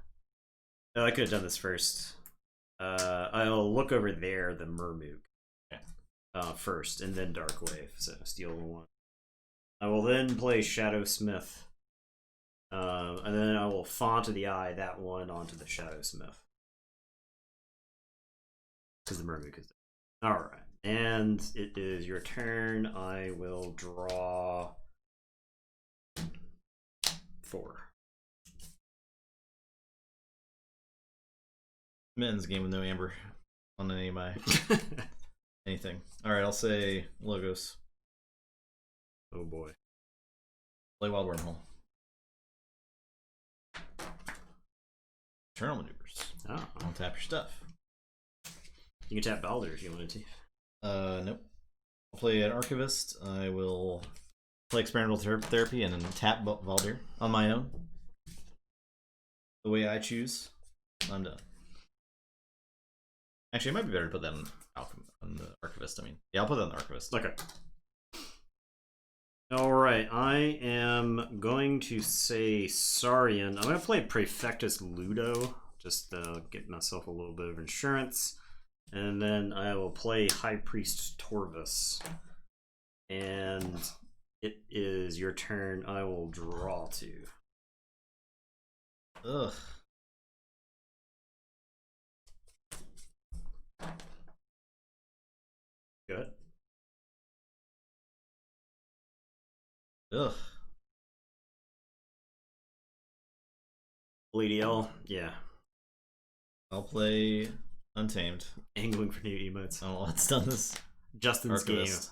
Oh, I could have done this first. I'll look over there, the Mermook. Okay. First, and then Dark Wave. So, steal 1. I will then play Shadow Smith. And then I will Font of the Eye that one onto the Shadow Smith. Because the Mermook is there. Alright. And it is your turn. I will draw 4. Men's game with no amber on any of my anything. Alright, I'll say Logos. Oh boy. Play Wild Wormhole. Eternal Maneuvers. Oh. I'll tap your stuff. You can tap Baldur if you wanted to. Nope. I'll play an Archivist. I will play Experimental Therapy and then tap Valdir on my own. The way I choose. I'm done. Actually, it might be better to put that on the Archivist. I mean, yeah, I'll put that on the Archivist. Okay. Alright, I am going to say Saurian. I'm going to play Praefectus Ludo, just to get myself a little bit of insurance. And then I will play High Priest Torvus. And it is your turn. I will draw 2. Ugh. Good. Ugh. Lady L, yeah. I'll play Untamed. Angling for new emotes. Oh, let's done this. Justin's Archivist.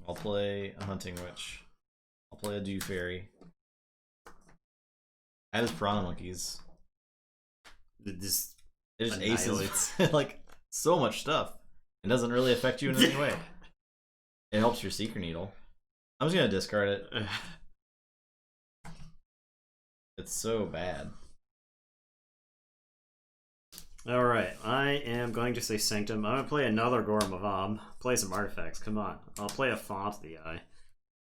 I'll play a Hunting Witch. I'll play a Dew Fairy. Add his Piranha Monkeys. game. This It just annihilates. aces like so much stuff. It doesn't really affect you in any way. It helps your Seeker Needle. I'm just gonna discard it. It's so bad. Alright, I am going to say Sanctum. I'm going to play another Gorm of Om. Play some artifacts, come on. I'll play a Font of the Eye.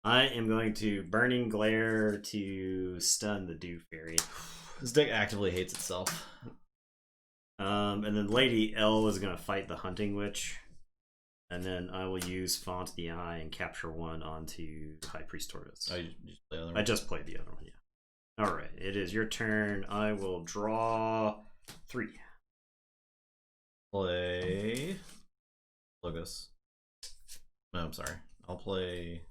I am going to Burning Glare to stun the Dew Fairy. This deck actively hates itself. And then Lady L is going to fight the Hunting Witch. And then I will use Font of the Eye and capture 1 onto High Priest Tortoise. Oh, you just play the other one? I just played the other one, yeah. Alright, it is your turn. I will draw 3. Play Logos. No, I'm sorry. I'll play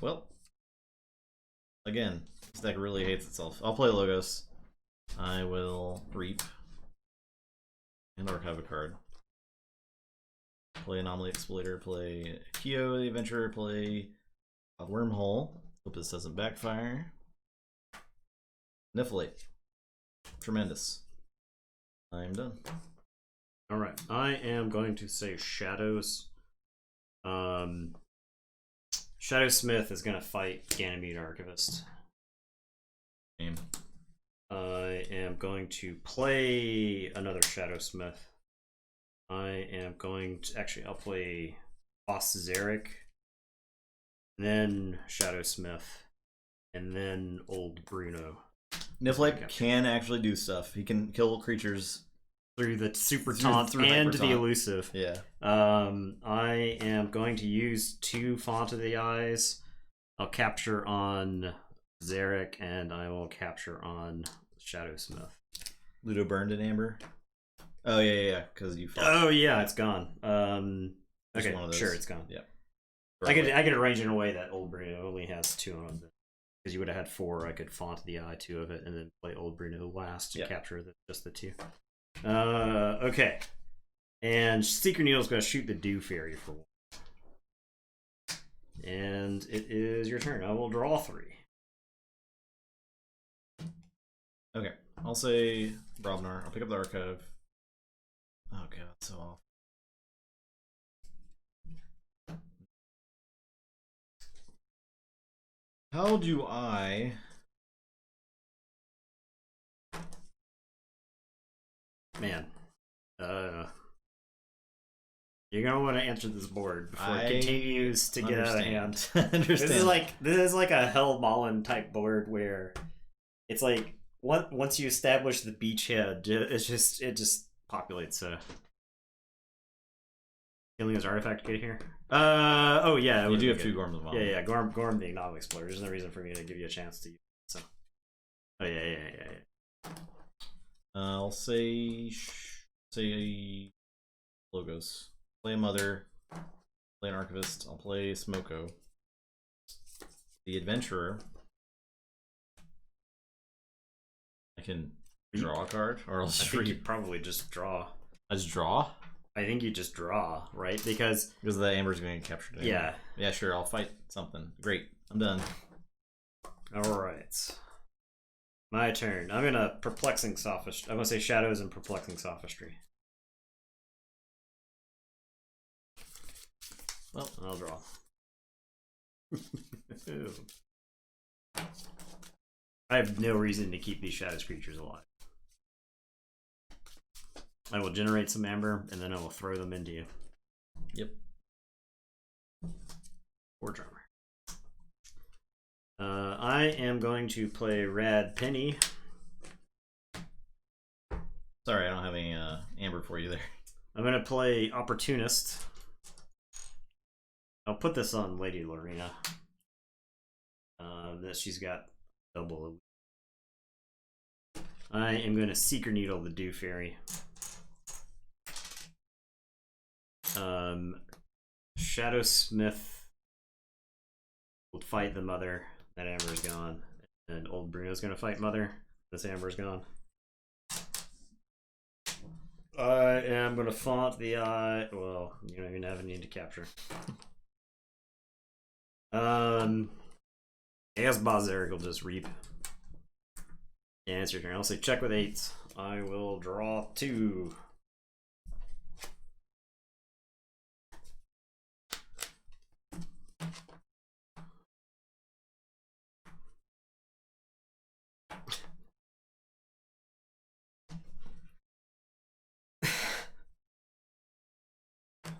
well. Again, this deck really hates itself. I'll play Logos. I will Reap and archive a card. Play Anomaly Exploiter, play Kyo the Adventurer, play a Wormhole. Hope this doesn't backfire. Niflate. Tremendous. I'm done. Alright, I am going to say Shadows. Shadow Smith is going to fight Ganymede Archivist. Game. I am going to play another Shadow Smith. I am going to... Actually, I'll play Boss Zarek. Then Shadow Smith. And then Old Bruno. Niflate can actually do stuff. He can kill creatures through the super taunt and the elusive. Yeah. I am going to use 2 Font of the Eyes. I'll capture on Zarek, and I will capture on Shadow Smith. Ludo burned an amber. Oh yeah, because you. Oh yeah, it's gone. Okay, sure, it's gone. Yeah. I could arrange it in a way that Old Bruno only has 2 on them. Because you would have had 4, I could Font the Eye 2 of it, and then play Old Bruno last to capture just the 2. Okay. And Seeker Needle's going to shoot the Dew Fairy for 1. And it is your turn. I will draw 3. Okay. I'll say Brobnar. I'll pick up the archive. Oh god, that's so awful. How do I... Man. You're gonna want to answer this board before it continues to get out of hand. This is like a Hell Mullen type board where it's like once you establish the beachhead, it just populates. Killing his artifact get here. Oh yeah, you do have 2 Gorms of Mom. Yeah, Gorm the Anomaly Explorer. There's no reason for me to give you a chance to use it. So, Oh yeah. I'll say logos. Play a mother. Play an archivist. I'll play Smoko. The adventurer. I can draw a card, or I'll just I think you probably just draw. I just draw. I think you just draw, right? Because the amber's going to get captured. Anyway. Yeah. Yeah, sure. I'll fight something. Great. I'm done. All right. My turn. I'm gonna perplexing sophistry. I'm gonna say shadows and perplexing sophistry. Well, I'll draw. I have no reason to keep these shadows creatures alive. I will generate some amber, and then I will throw them into you. Yep. Forge armor. I am going to play Rad Penny. Sorry, I don't have any amber for you there. I'm going to play Opportunist. I'll put this on Lady Lorena. That she's got double. I am going to Seeker Needle the Dew Fairy. Shadowsmith will fight the mother. That amber's gone. And old Bruno's going to fight mother. This amber's gone. I am going to font the eye. Well, you don't even have a need to capture. I guess Bozeric will just reap. Yeah, it's your turn. I'll say check with 8s. I will draw 2.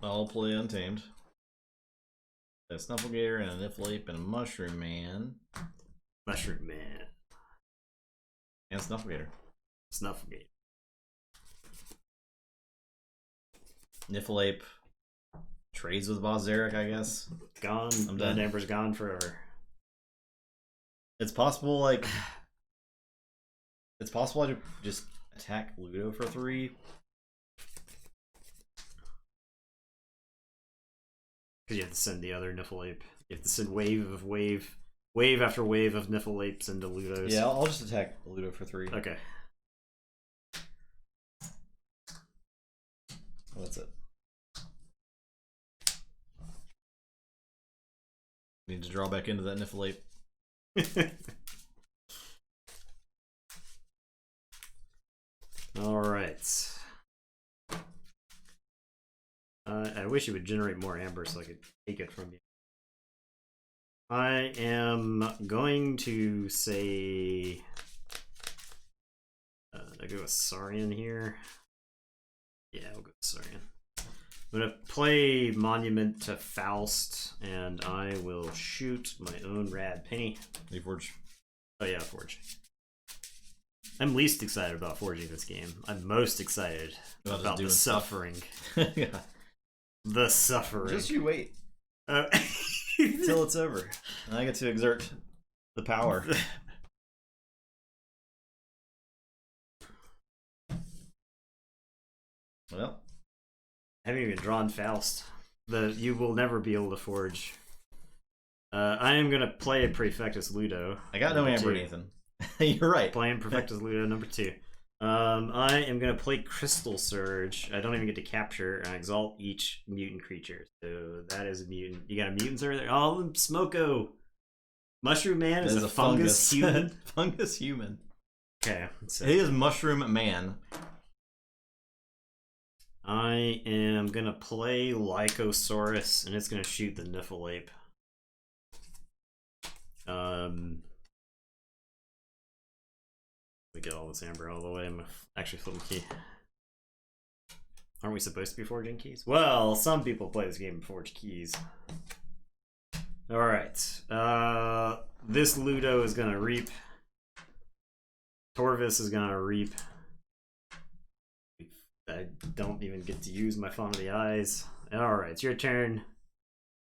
I'll play Untamed. A Snufflegator and a Niflape and a Mushroom Man. Mushroom Man. And Snufflegator. Snufflegate. Niflape trades with Bozeric, I guess. Gone. I'm done. That amber's gone forever. It's possible, like... It's possible I could just attack Ludo for 3. Because you have to send the other Niflape. You have to send wave after wave of Niflapes into Ludos. Yeah, I'll just attack Ludo for 3. Okay. Well, that's it. Need to draw back into that Niflape. All right. I wish it would generate more amber so I could take it from you. I am going to say... I go with Saurian here. Yeah, I'll go with Saurian. I'm going to play Monument to Faust, and I will shoot my own Rad Penny. Keyforge. Oh yeah, Forge. I'm least excited about forging this game. I'm most excited about the suffering. Yeah. The suffering. Just you wait. Till it's over. And I get to exert the power. Well. I haven't even drawn Faust. You will never be able to forge. I am going to play a Prefectus Ludo. I got no amber, Nathan. You're right. Playing Prefectus Ludo number 2. I am going to play Crystal Surge. I don't even get to capture and exalt each mutant creature. So that is a mutant. You got a mutant surge there? Oh, Smoko! Mushroom Man is a fungus human. Fungus human. Okay. So he is Mushroom Man. I am going to play Lycosaurus, and it's going to shoot the Niflape. We get all this amber all the way. I'm actually flipping key. Aren't we supposed to be forging keys? Well, some people play this game and forge keys. Alright. This Ludo is gonna reap. Torvis is gonna reap. I don't even get to use my Fawn of the Eyes. Alright, it's your turn.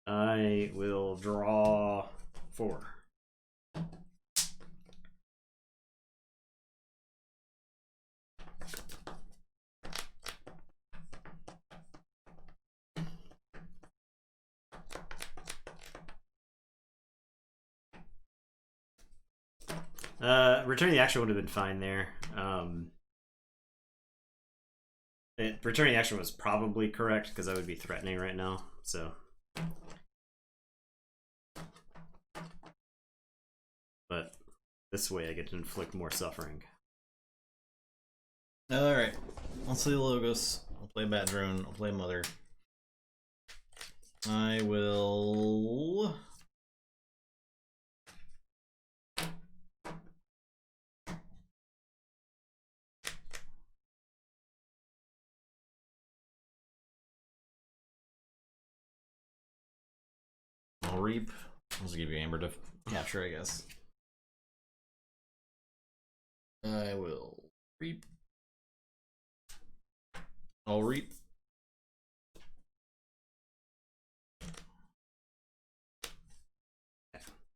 I will draw 4. Returning the action would have been fine there. Returning action was probably correct because I would be threatening right now. So, but this way I get to inflict more suffering. All right, I'll see the Logos. I'll play Bat Drone. I'll play Mother. I will. I'll Reap. I'll just give you Amber to capture, I guess. I will Reap. I'll Reap.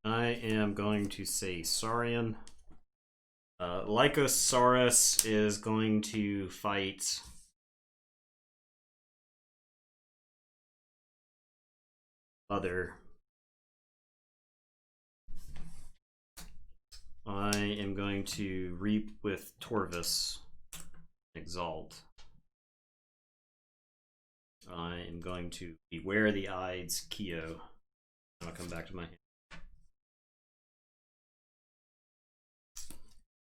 I am going to say Saurian. Lycosaurus is going to fight Mother. I am going to Reap with Torvis. Exalt. I am going to Beware the Ides Keo. I'll come back to my hand.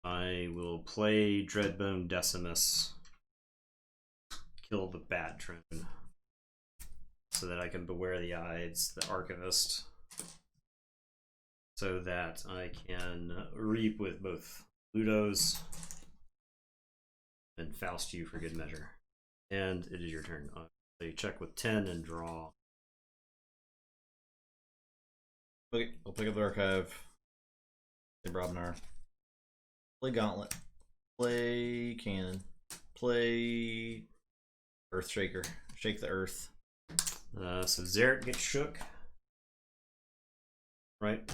I will play Dreadbone Decimus. Kill the Bat Drone. So that I can Beware the Ides, the Archivist. So that I can Reap with both Ludos and Faust you for good measure. And it is your turn. So you check with 10 and draw. Okay, I'll pick up the archive. Play Brobnar. Play Gauntlet. Play Cannon. Play Earthshaker. Shake the Earth. So Zarek gets shook. Right?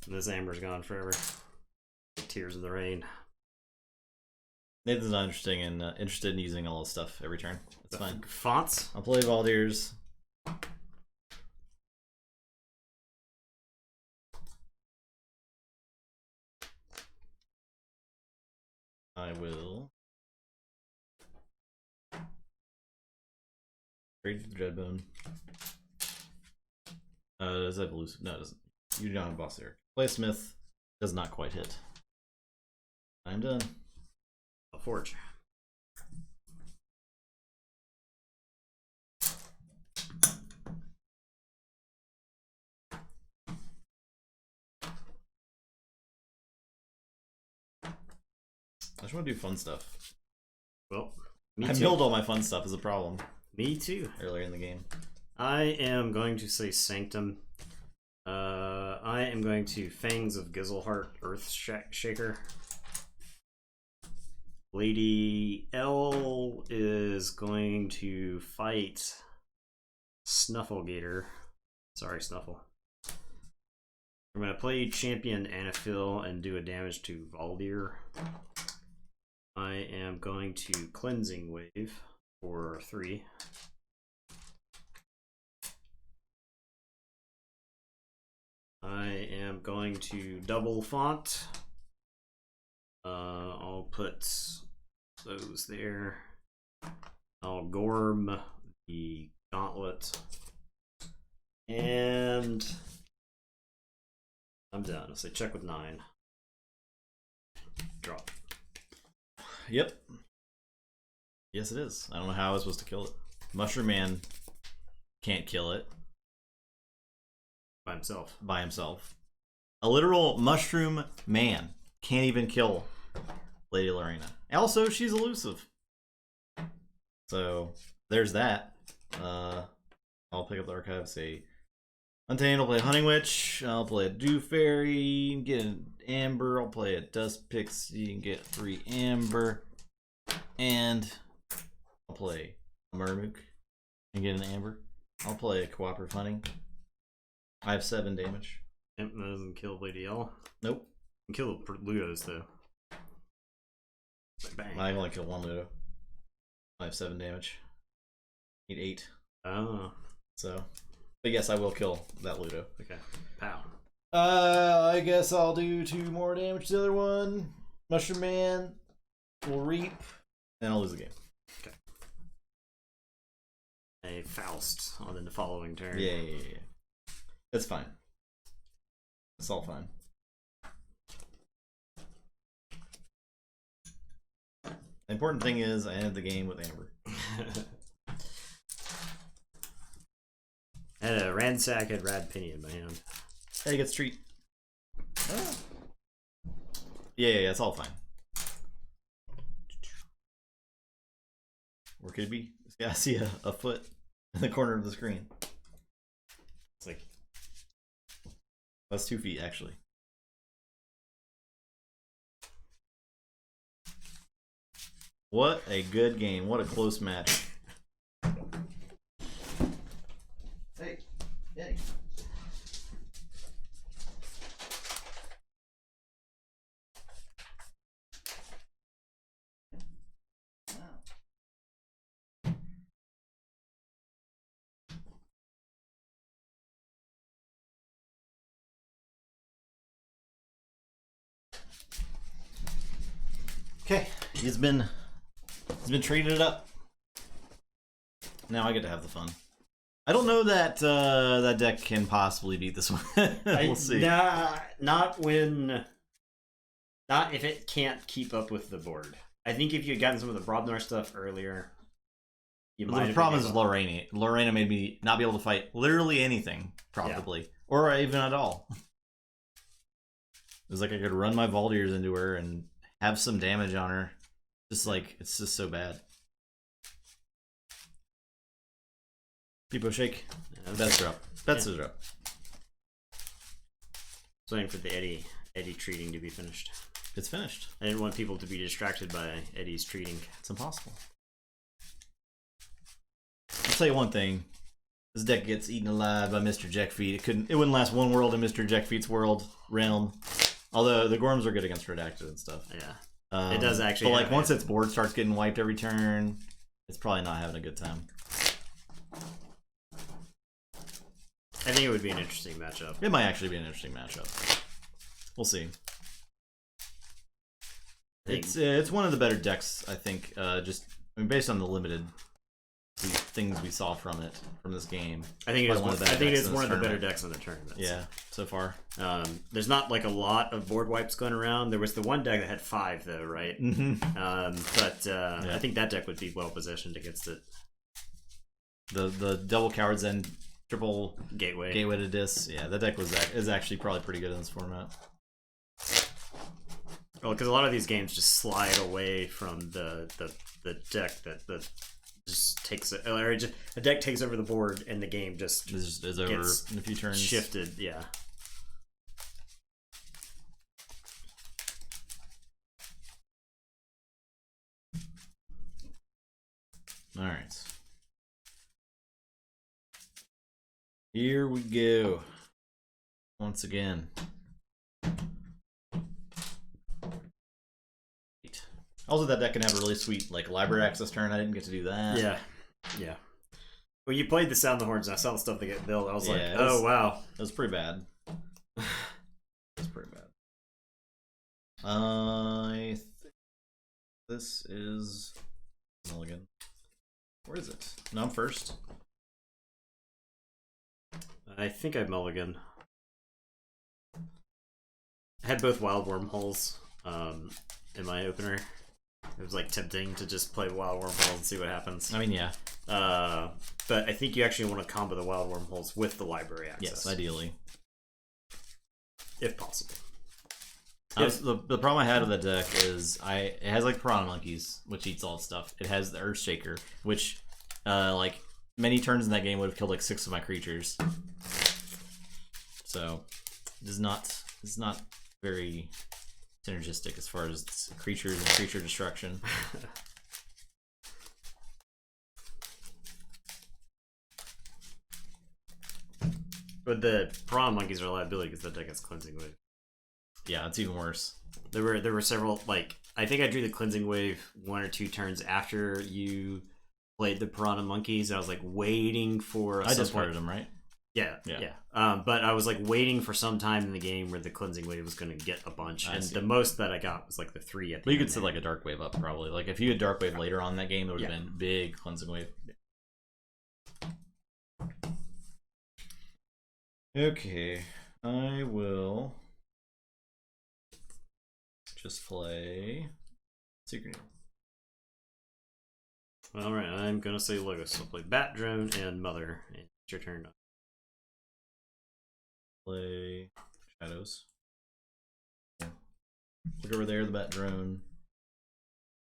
And this Amber's gone forever. Tears in the Rain. Nathan's not interested in using all this stuff every turn. It's fine. Fonts? I'll play Valdir's. I will trade the Dreadbone. Does that have elusive? No, it doesn't. You don't have boss there. Play Smith. Does not quite hit. I'm done. A Forge. I just want to do fun stuff. Well, I milled all my fun stuff is a problem. Me too. Earlier in the game. I am going to say Sanctum. I am going to Fangs of Gizelheart Earthshaker. Lady L is going to fight Snufflegator. Sorry, Snuffle. I'm going to play Champion Anaphil and do a damage to Valdir. I am going to Cleansing Wave for 3. I am going to double font. I'll put those there. I'll Gorm the Gauntlet. And I'm done. I'll say check with 9. Drop. Yep. Yes, it is. I don't know how I was supposed to kill it. Mushroom Man can't kill it. By himself. A literal Mushroom Man can't even kill Lady Lorena. Also, she's elusive. So, there's that. I'll pick up the archive, say Untamed, I'll play Hunting Witch, I'll play a Dew Fairy, get an Amber, I'll play a Dust Pixie and get 3 Amber. And I'll play a Murmook and get an Amber. I'll play a Cooperative Hunting. I have 7 damage. Yep, that doesn't kill Lady L. Nope. You can kill the Ludos though. Bang. I only kill 1 Ludo. I have 7 damage. Need 8. Oh. So, but yes, I will kill that Ludo. Okay. Pow. I guess I'll do 2 more damage to the other one. Mushroom Man will reap, and I'll lose the game. Okay. A Faust on the following turn. Yeah. That's fine. It's all fine. The important thing is I ended the game with Amber. I had a Ransack and Rad Penny in my hand. Hey, gets treat. Oh. Yeah, it's all fine. Where could it be? Yeah, I see a foot in the corner of the screen. It's like that's 2 feet actually. What a good game! What a close match. Hey, Eddie. Okay, he's been traded up. Now I get to have the fun. I don't know that that deck can possibly beat this one. We'll see. Not if it can't keep up with the board. I think if you had gotten some of the Brobnar stuff earlier, you might. The problem is Lorena. Lorena made me not be able to fight literally anything, probably, or even at all. It was like I could run my Valdirs into her and have some damage on her. Just like, it's just so bad. People shake. Bets drop. Bets drop. Just waiting for the Eddie treating to be finished. It's finished. I didn't want people to be distracted by Eddie's treating. It's impossible. I'll tell you one thing. This deck gets eaten alive by Mr. Jackfeet. It wouldn't last one world in Mr. Jackfeet's world realm. Although the Gorms are good against redacted and stuff. Yeah. It does actually. But like once its board starts getting wiped every turn, it's probably not having a good time. I think it would be an interesting matchup. It might actually be an interesting matchup. We'll see. It's one of the better decks, I think. Based on the limited things we saw from this game. I think it's one of the better decks on the tournament. Yeah, so far. There's not like a lot of board wipes going around. There was the one deck that had 5 though, right? Mm-hmm. I think that deck would be well positioned against it. The double Coward's End triple gateway to Dis. Yeah, that deck is actually probably pretty good in this format. Well, because a lot of these games just slide away from the deck that just takes it, or just a deck takes over the board and the game just is over in a few turns. Shifted, yeah. All right. Here we go. Once again. Also, that deck can have a really sweet like library access turn. I didn't get to do that. Yeah. Well, you played the Sound the Horns, and I saw the stuff that get built. I was like, oh wow, that was pretty bad. That's pretty bad. I think this is Mulligan. Where is it? No, I'm first. I think I mulligan. I had both Wild Wormholes in my opener. It was like tempting to just play Wild Wormholes and see what happens. I mean, yeah. But I think you actually want to combo the Wild Wormholes with the library access. Yes, ideally. If possible. The problem I had with that deck is it has like Piranha Monkeys, which eats all its stuff. It has the Earthshaker, which like many turns in that game would have killed like 6 of my creatures. So it's not very synergistic as far as creatures and creature destruction. But the Piranha Monkeys are a liability because that deck has Cleansing Wave. Yeah, it's even worse. There were several, like, I think I drew the Cleansing Wave 1 or 2 turns after you played the Piranha Monkeys. I was like waiting for I discarded them, right? Yeah. But I was like waiting for some time in the game where the cleansing wave was going to get a bunch, and the most that I got was like the 3 at the But you end could set like a dark wave up probably. Like if you had dark wave later on in that game, it would have been big cleansing wave. Okay, I will just play Secret Needle. All right, I'm gonna say Logos. I'll play Bat Drone and Mother. And it's your turn. Play Shadows. Look over there, the Bat Drone.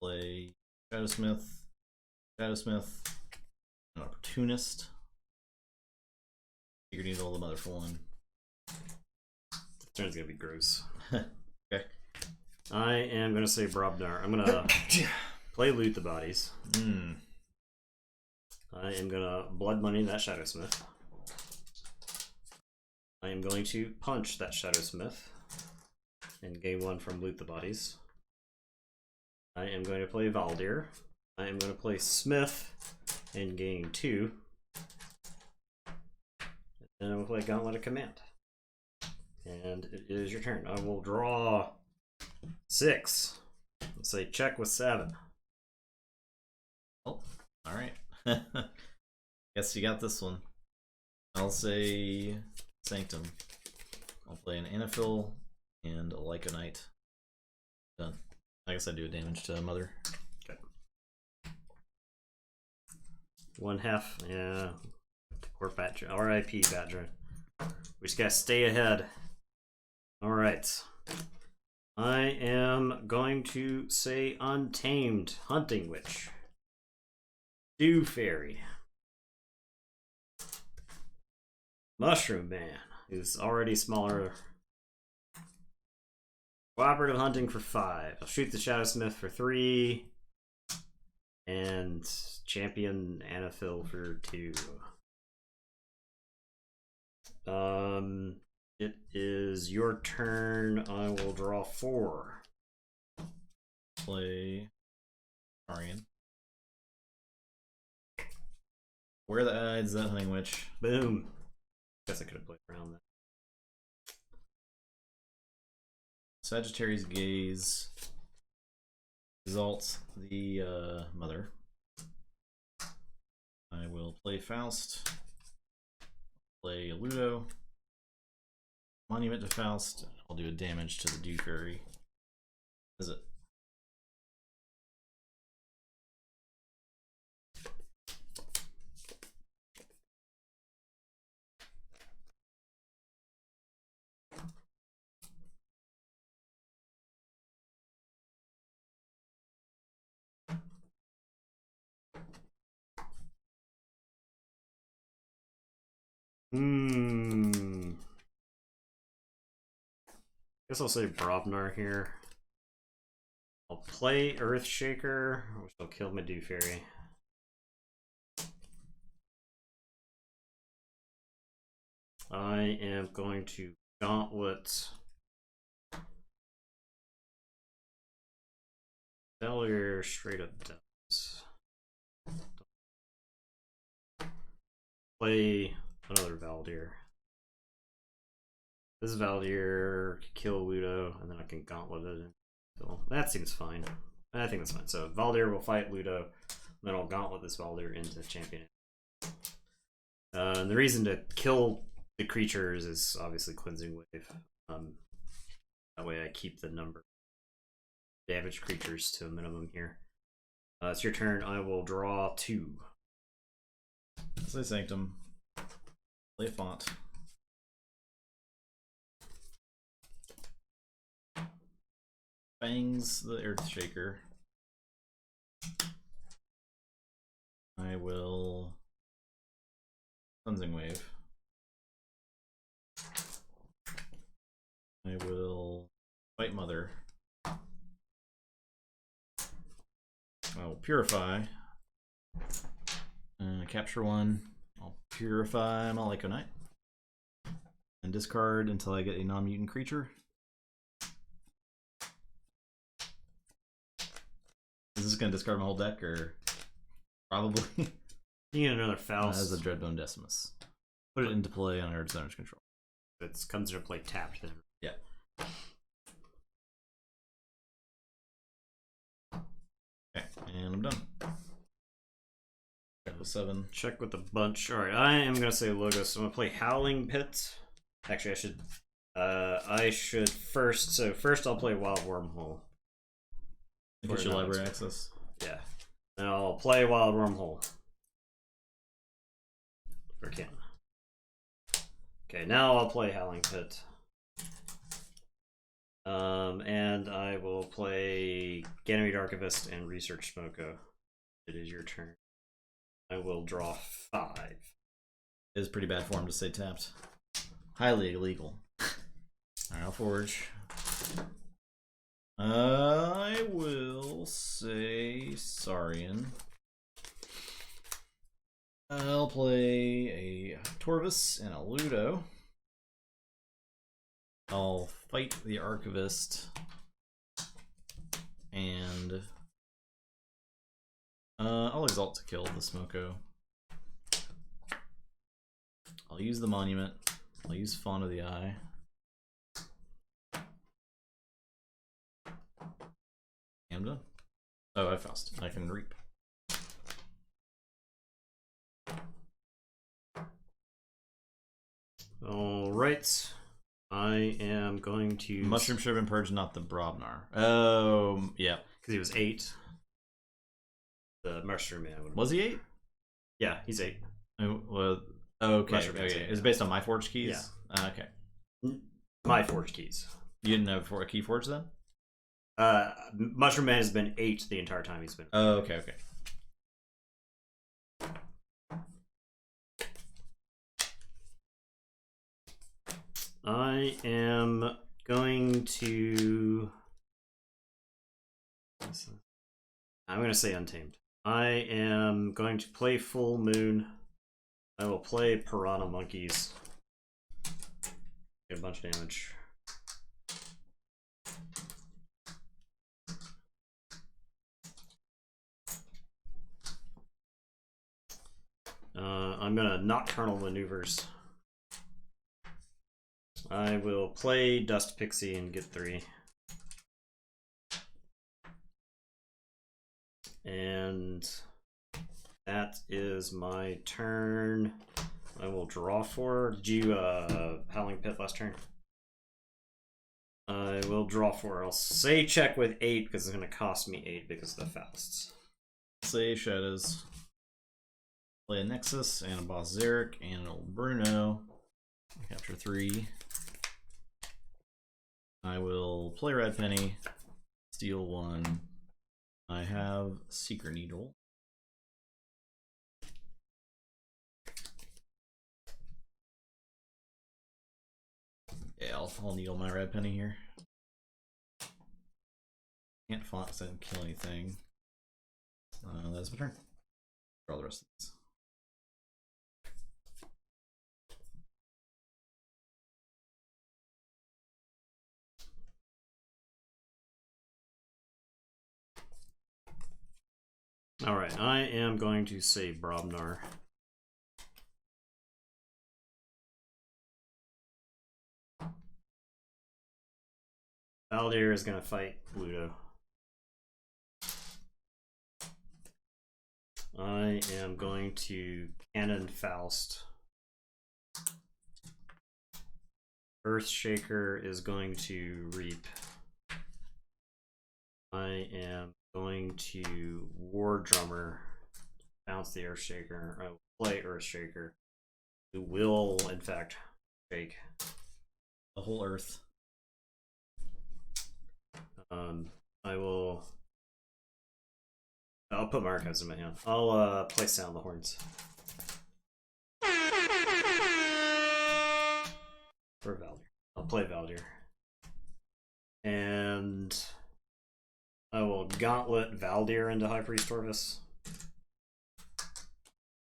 Play Shadowsmith. Shadowsmith. An Opportunist. Secret Needle, the Mother for 1. This turn's gonna be gross. Okay. I am gonna say Brobnar. I'm gonna play Loot the Bodies. I am gonna Blood Money that Shadowsmith. I am going to punch that Shadowsmith and gain 1 from Loot the Bodies. I am going to play Valdir. I am going to play Smith and gain 2. And I will play Gauntlet of Command. And it is your turn. I will draw 6. Let's say check with 7. Oh, alright. Guess you got this one. I'll say Sanctum. I'll play an Anaphil and a Lyconite. Done. I guess I do a damage to Mother. Okay. 1/2. Yeah. Poor Badger. R.I.P. Badger. We just gotta stay ahead. Alright. I am going to say Untamed Hunting Witch. Dew Fairy. Mushroom Man, who's already smaller. Cooperative Hunting for 5. I'll shoot the Shadowsmith for 3. And Champion Anaphil for 2. It is your turn. I will draw 4. Play Arian. Where the odds that Hunting Witch? Boom. Guess I could have played around that. Sagittarius Gaze. Exalt the Mother. I will play Faust. Play Ludo. Monument to Faust. I'll do a damage to the Dew Fairy. Is it? Guess I'll say Brobnar here. I'll play Earthshaker, which will kill my Dew Fairy. I am going to Gauntlet Failure straight up dies. Play another Valdir. This Valdir can kill Ludo, and then I can Gauntlet it. So that seems fine. I think that's fine. So Valdir will fight Ludo, then I'll Gauntlet this Valdir into Champion. And the reason to kill the creatures is obviously Cleansing Wave. That way I keep the number of damaged creatures to a minimum here. It's your turn. I will draw 2. Play Sanctum. Play Font. Bangs the Earthshaker. I will Cleansing Wave. I will fight Mother. I will Purify. Capture 1. I'll Purify my Lyconite. And discard until I get a non-mutant creature. Is this going to discard my whole deck, or probably? You need another Faust. As a Dreadbone Decimus. Put it into play under its owner's control. It comes into play tapped then. Yeah. Okay, and I'm done. Check with 7. Check with the bunch. Alright, I am gonna say Logos. I'm gonna play Howling Pit. Actually, I should first. So first, I'll play Wild Wormhole. Get your library access. Yeah. And I'll play Wild Wormhole. Or can. Okay, now I'll play Howling Pit. And I will play Ganymede Archivist and Research Smoko. It is your turn. I will draw 5. It is pretty bad form to stay tapped. Highly illegal. Alright, I'll forge. I will say Saurian. I'll play a Torvis and a Ludo. I'll fight the Archivist. And I'll exalt to kill the Smoko. I'll use the Monument. I'll use Fawn of the Eye. I'm done. Oh, I Faust. I can reap. Alright. I am going to... Mushroom should have been purged, not the Brobnar. Oh, yeah. Because he was 8. The Mushroom Man. Was he 8? Yeah, he's 8. Well, okay. Okay. It's based on my Forge keys? Yeah. Okay. My Forge keys. You didn't have a Keyforge then? Mushroom Man has been 8 the entire time he's been. Oh, okay. I am going to... I'm going to say Untamed. I am going to play Full Moon. I will play Piranha Monkeys. Get a bunch of damage. I'm going to Nocturnal Maneuvers. I will play Dust Pixie and get 3. And that is my turn. I will draw 4. Did you Howling Pit last turn? I will draw 4. I'll say check with 8 because it's going to cost me 8 because of the Fausts. Say Shadows. Play a Nexus and a Boss Zarek and an old Bruno. Capture 3. I will play Red Penny. Steal 1. I have Seeker Needle. Yeah, I'll needle my Red Penny here. Can't font, so I didn't kill anything. That's my turn. Draw the rest of these. Alright, I am going to say Brobnar. Valdir is going to fight Ludo. I am going to Cannon Faust. Earthshaker is going to Reap. I am going to War Drummer, bounce the Earthshaker. I will play Earthshaker, who will, in fact, shake the whole Earth. I'll put my archives in my hand. I'll play Sound the Horns. For Valdir. I'll play Valdir. And I will Gauntlet Valdir into High Priest Torvis.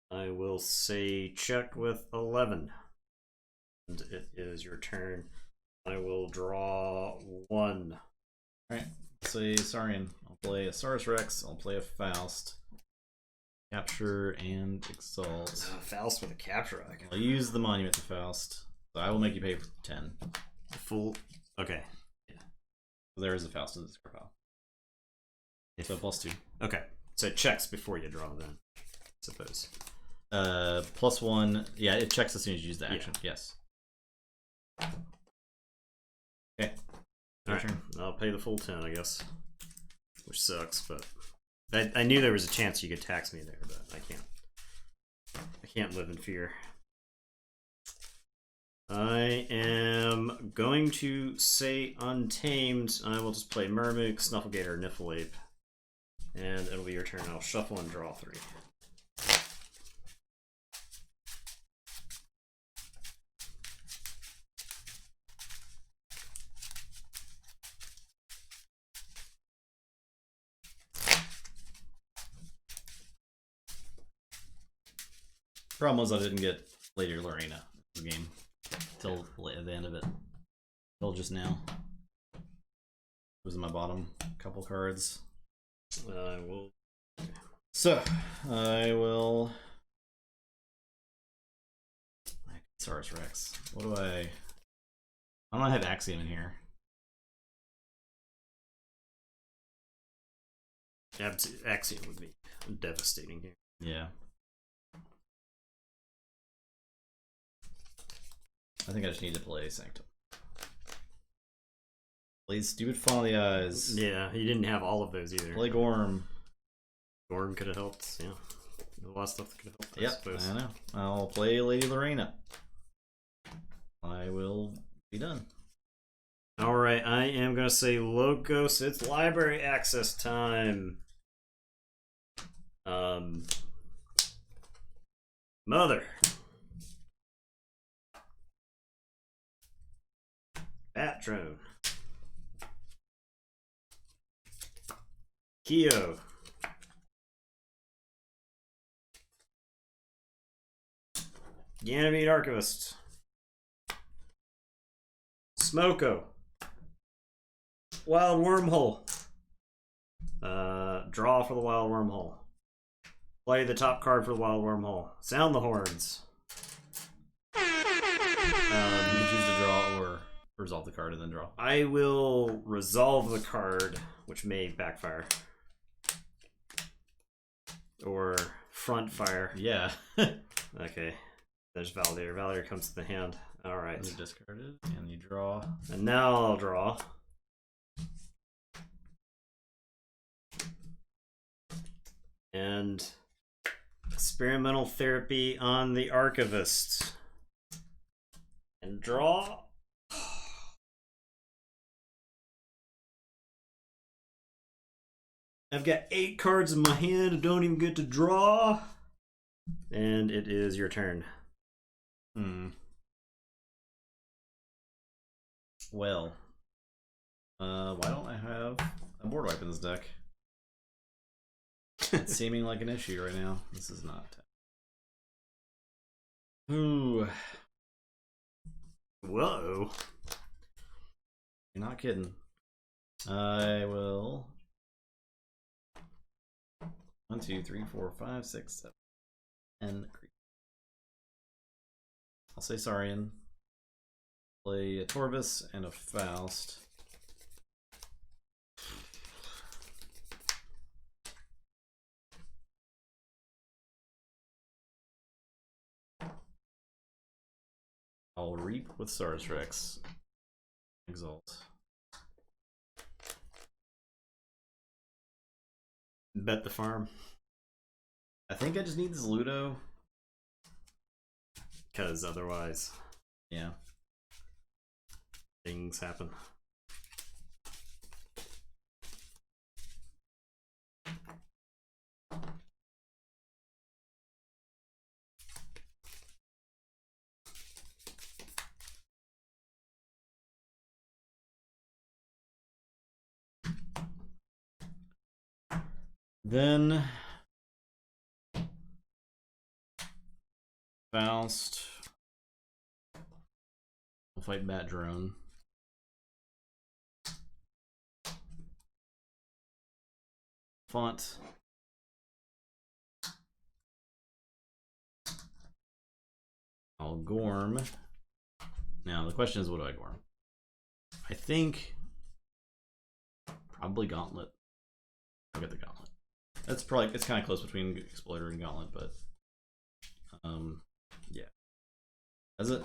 I will say check with 11. And it is your turn. I will draw 1. Alright, say Saurian. I'll play a Saurus Rex, I'll play a Faust. Capture and Exalt. Faust with a capture icon. I'll use the Monument to Faust. So I will make you pay for 10. Full. Okay. Yeah. There is a Faust in this card pile. So +2. Okay. So it checks before you draw then, I suppose. +1. Yeah, it checks as soon as you use the action. Yeah. Yes. Okay. Alright. I'll pay the full 10, I guess. Which sucks, but I knew there was a chance you could tax me there, but I can't. I can't live in fear. I am going to say Untamed. I will just play Mermook, Snufflegator, Niffleape. And it'll be your turn. I'll shuffle and draw 3. Problem was I didn't get Lady Lorena in the game till the end of it. Till just now. It was in my bottom couple cards. I will. So I will. Saurus Rex. What do I? I don't have Axiom in here. Axiom would be devastating here. Yeah. I think I just need to play Sanctum. Play Stupid Fawn of the Eyes. Yeah, you didn't have all of those either. Play Gorm. Gorm could have helped, yeah. A lot of stuff that could have helped, I Yep, suppose. I know. I'll play Lady Lorena. I will be done. Alright, I am going to say Logos. It's library access time. Mother. Batrone. Keo. Ganymede Archivist. Smoko. Wild Wormhole. Draw for the Wild Wormhole. Play the top card for the Wild Wormhole. Sound the horns. You can choose to draw or resolve the card and then draw. I will resolve the card, which may backfire. Or front fire. Yeah. Okay. There's Validator. Validator comes to the hand. Alright. You discard it and you draw. And now I'll draw. And experimental therapy on the Archivist. And draw. I've got 8 cards in my hand. I don't even get to draw. And it is your turn. Well, why don't I have a board wipe in this deck? It's seeming like an issue right now. This is not. Ooh. Whoa. You're not kidding. I will. 1, 2, 3, 4, 5, 6, 7, 10. I'll say Saurian. Play a Torvis and a Faust. I'll Reap with Saurus Rex. Exalt. Bet the farm. I think I just need this Ludo. Because otherwise, Yeah. things happen. Then Faust. We'll fight Bat Drone. Font. I'll Gorm. Now the question is, what do I Gorm? I think probably Gauntlet. I'll get the Gauntlet. That's probably, it's kind of close between Exploiter and Gauntlet, but yeah. That's it.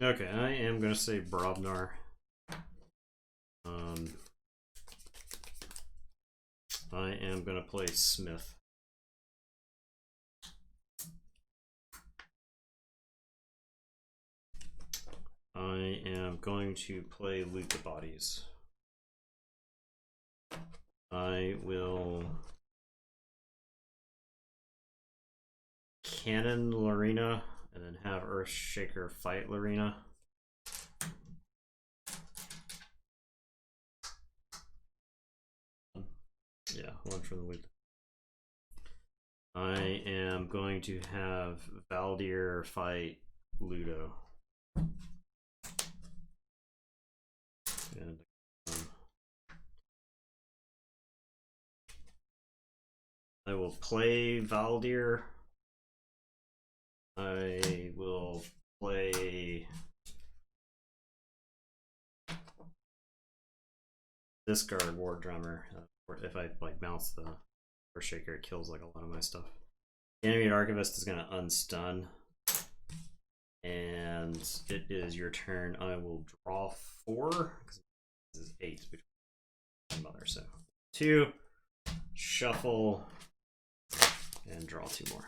Okay, I am gonna say Brobnar. I am gonna play Smith. I am going to play Loot the Bodies. I will Cannon Lorena and then have Earthshaker fight Lorena. Yeah, one for the loot. I am going to have Valdir fight Ludo. And I will play Valdir. I will play discard War Drummer. If I like bounce the Earthshaker, it kills like a lot of my stuff. Enemy Archivist is gonna unstun. And it is your turn. I will draw 4 because this is 8 between my mother. So 2, shuffle, and draw 2 more.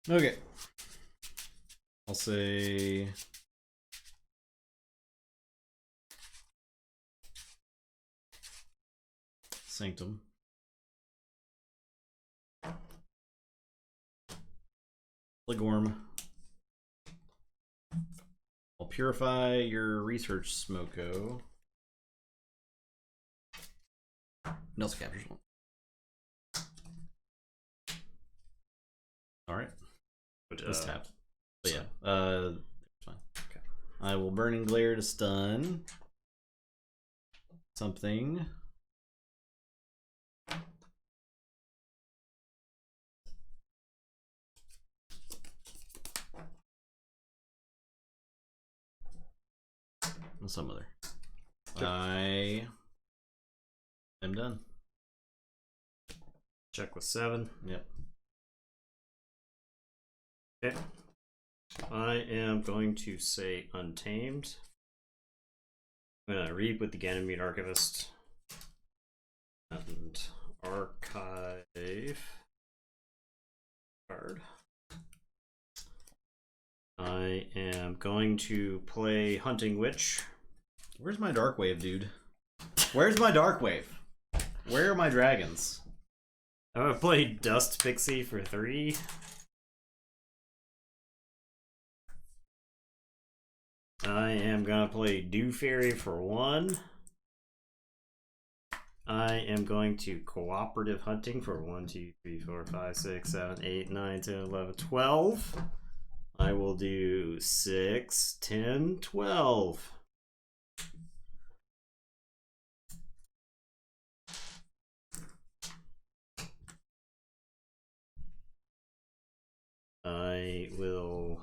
Okay. I'll say Sanctum. Legorm. I'll purify your research Smoko. Nelson captures one. Alright. This tap. But yeah, fine. Okay. I will Burning Glare to stun something. Some other. Sure. I am done. Check with 7. Yep. Okay. I am going to say Untamed. I'm gonna read with the Ganymede Archivist and archive card. I am going to play Hunting Witch. Where's my Dark Wave, dude? Where's my Dark Wave? Where are my dragons? I'm gonna play Dust Pixie for 3. I am gonna play Dew Fairy for 1. I am going to Cooperative Hunting for 1, 2, 3, 4, 5, 6, 7, 8, 9, 10, 11, 12. I will do 6, 10, 12. I will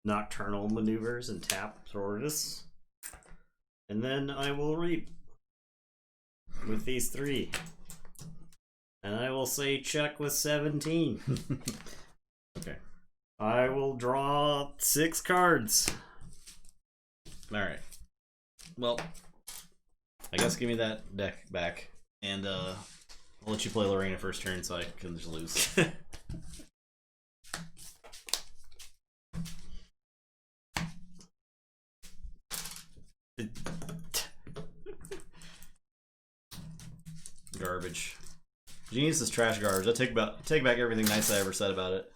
Nocturnal Maneuvers and tap Tortoise. And then I will reap with these 3. And I will say check with 17. Okay. I will draw 6 cards. Alright. Well, I guess give me that deck back. And I'll let you play Lorena first turn so I can just lose. garbage. Genius is trash garbage. I take back everything nice I ever said about it.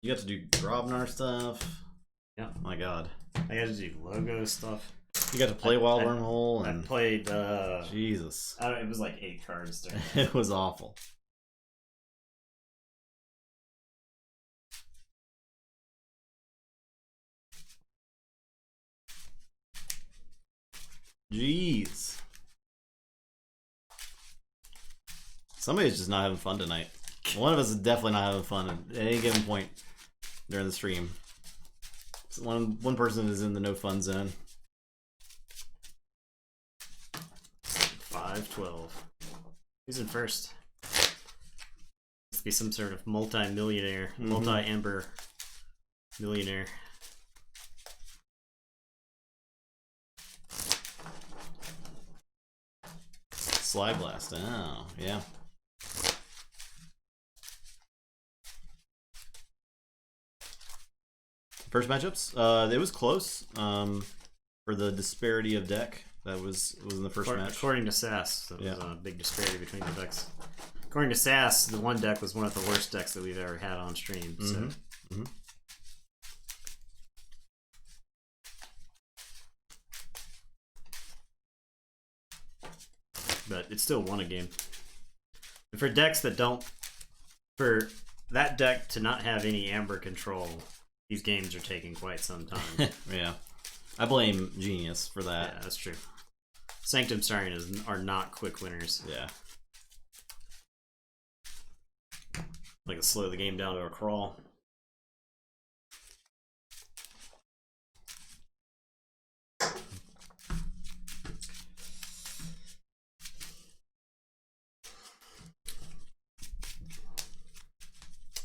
You got to do Grobnar stuff. Yeah. My God. I got to do logo stuff. You got to play Wild Wormhole. I And played. Jesus. I don't. It was like 8 cards. During It was awful. Jeez. Somebody's just not having fun tonight. One of us is definitely not having fun at any given point during the stream. So one person is in the no fun zone. 5-12. Who's in first? Must be some sort of multi-millionaire, multi-amber millionaire. Slide Blast. Oh, yeah. First matchups, it was close. For the disparity of deck, that was in the first match. According to SAS, there was a big disparity between the decks. According to SAS, the one deck was one of the worst decks that we've ever had on stream. So. But it still won a game. And for decks that don't, for that deck to not have any amber control, these games are taking quite some time. Yeah, I blame Genius for that. Yeah, that's true. Sanctum Starian are not quick winners. Yeah. Like to slow the game down to a crawl.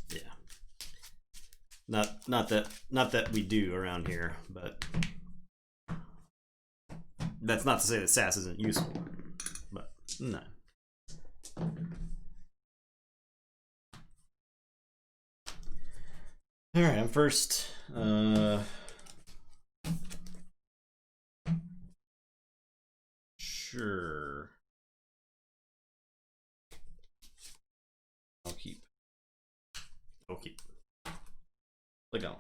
Yeah. Not that we do around here, but that's not to say that SAS isn't useful. But No. All right, I'm first. Sure. I'll keep. okay. Click on.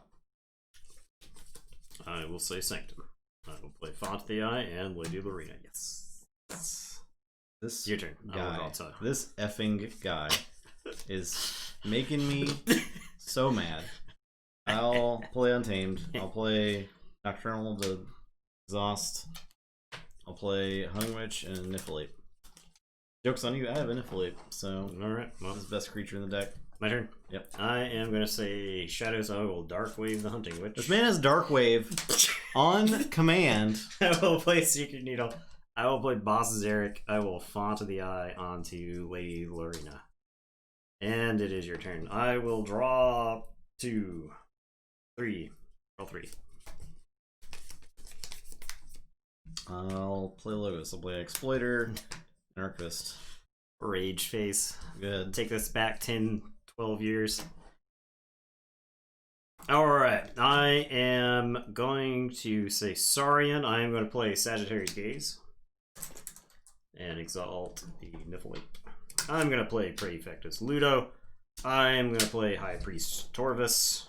I will say Sanctum. I will play Font the Eye and Lady of the Arena. Yes. This Your turn. guy, this effing guy, is making me so mad. I'll play Untamed. I'll play Nocturnal to exhaust. I'll play Hunting Witch and Niflate. Joke's on you, I have a Niflate, so Alright, well, this is the best creature in the deck. my turn. Yep. I am going to say Shadows. I will Dark Wave the Hunting Witch. This man has Dark Wave on command. I will play Secret Needle. I will play Boss Zarek. I will Font the Eye onto Lady Lorena. And it is your turn. I will draw 2, 3. Roll 3. I'll play Logos. I'll play Exploiter, Anarchist. Rage Face. Good. Take this back 10, 12 years. Alright, I am going to say Saurian. I am going to play Sagittarius Gaze. And exalt the Niflate. I'm going to play Praefectus Ludo. I am going to play High Priest Torvus.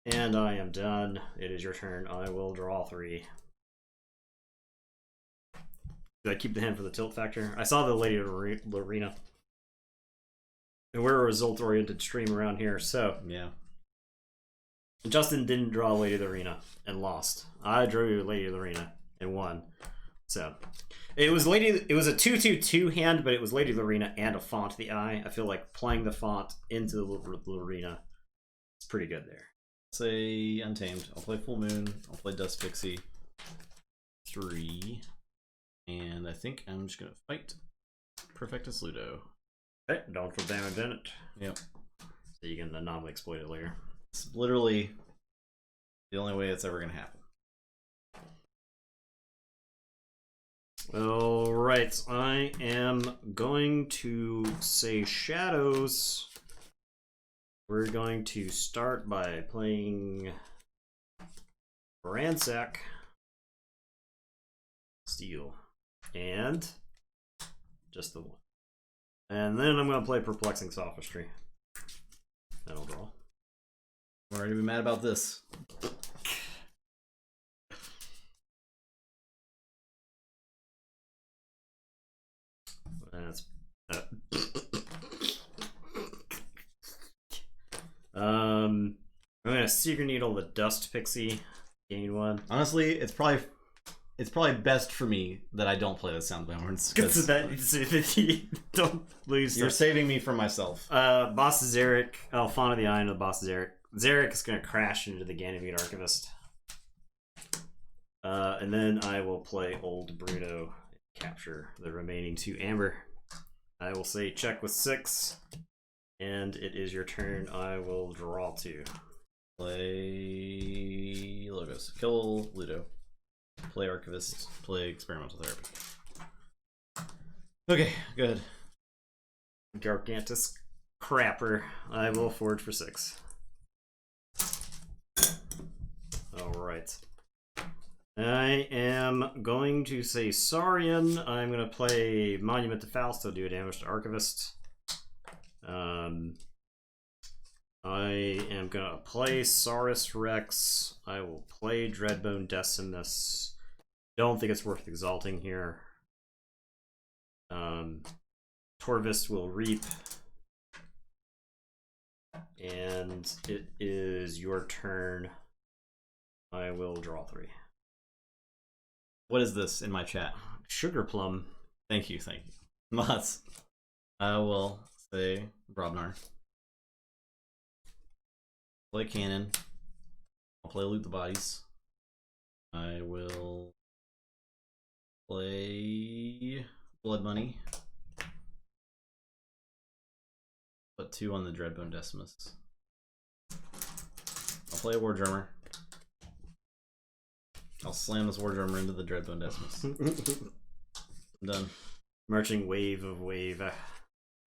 And I am done. It is your turn. I will draw 3. Did I keep the hand for the tilt factor? I saw the Lady Lorena. And we're a result-oriented stream around here, so... Yeah. Justin didn't draw Lady Lorena and lost. I drew Lady Lorena and won. So... It was a 2/2/2 hand, but it was Lady Lorena and a Font the Eye. I feel like playing the Font into the Lorena is pretty good there. Say Untamed. I'll play Full Moon. I'll play Dust Pixie. 3. And I think I'm just going to fight Perfectus Ludo. Okay, don't feel damage in it. Yep. So you can anomaly exploit it later. It's literally the only way it's ever going to happen. Alright, I am going to say Shadows We're going to start by playing Ransack, Steel, and just the one. And then I'm going to play Perplexing Sophistry. That'll draw. I'm ready to be mad about this. That's I'm gonna Secret Needle the Dust Pixie. Gain 1. Honestly, it's probably best for me that I don't play the Sound of Horns. Don't lose. You're saving me from myself. Boss Zarek, Fawn of the Eye, and the Boss Zarek. Zarek is gonna crash into the Ganymede Archivist. And then I will play Old Bruno, capture the remaining 2 amber. I will say check with 6, and it is your turn. I will draw 2. Play Logos. Kill Ludo. Play Archivist. Play Experimental Therapy. Okay, good. Gargantus Crapper. I will forge for 6. Alright. I am going to say Saurian. I'm going to play Monument to Fausto, do a damage to Archivist. I am going to play Saurus Rex. I will play Dreadbone Decimus. Don't think it's worth exalting here. Torvist will reap. And it is your turn. I will draw 3. What is this in my chat? Sugar Plum. Thank you. Lots. I will say Brobnar. Play Cannon. I'll play Loot the Bodies. I will play Blood Money. Put 2 on the Dreadbone Decimus. I'll play a War Drummer. I'll slam this War Drummer into the Dreadbone Decimus. I'm done. Marching wave of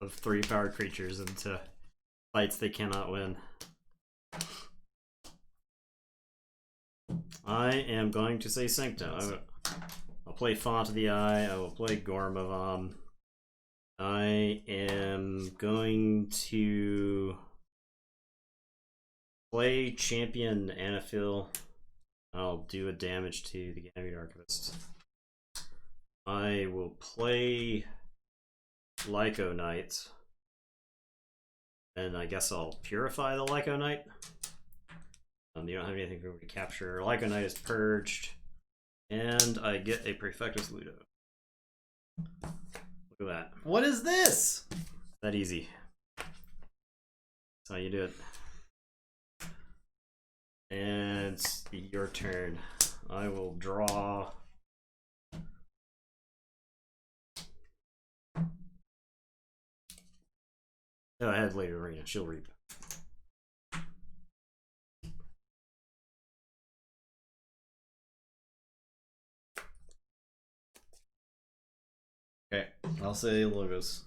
3-powered creatures into fights they cannot win. I am going to say Sanctum. I'll play Font of the Eye. I will play Gormavam. I am going to play Champion Anaphil. I'll do a damage to the Ganymede Archivist. I will play Lyco Knight. And I guess I'll purify the Lyco Knight. You don't have anything for me to capture. Lyco Knight is purged. And I get a Prefectus Ludo. Look at that. What is this? That easy. That's how you do it. And it's your turn. I will draw. Oh, I had later Arena. She'll reap. Okay, I'll say Logos.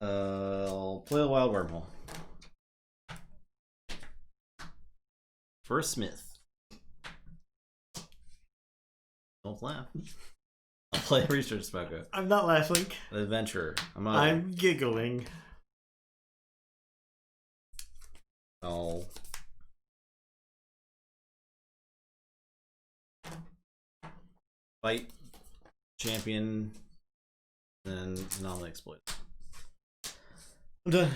I'll play a Wild Wormhole. For a Smith. Don't laugh. I'll play Research Smoko. I'm not laughing. Adventurer. I'm giggling. I'll fight Champion, then anomaly exploit. I'm done.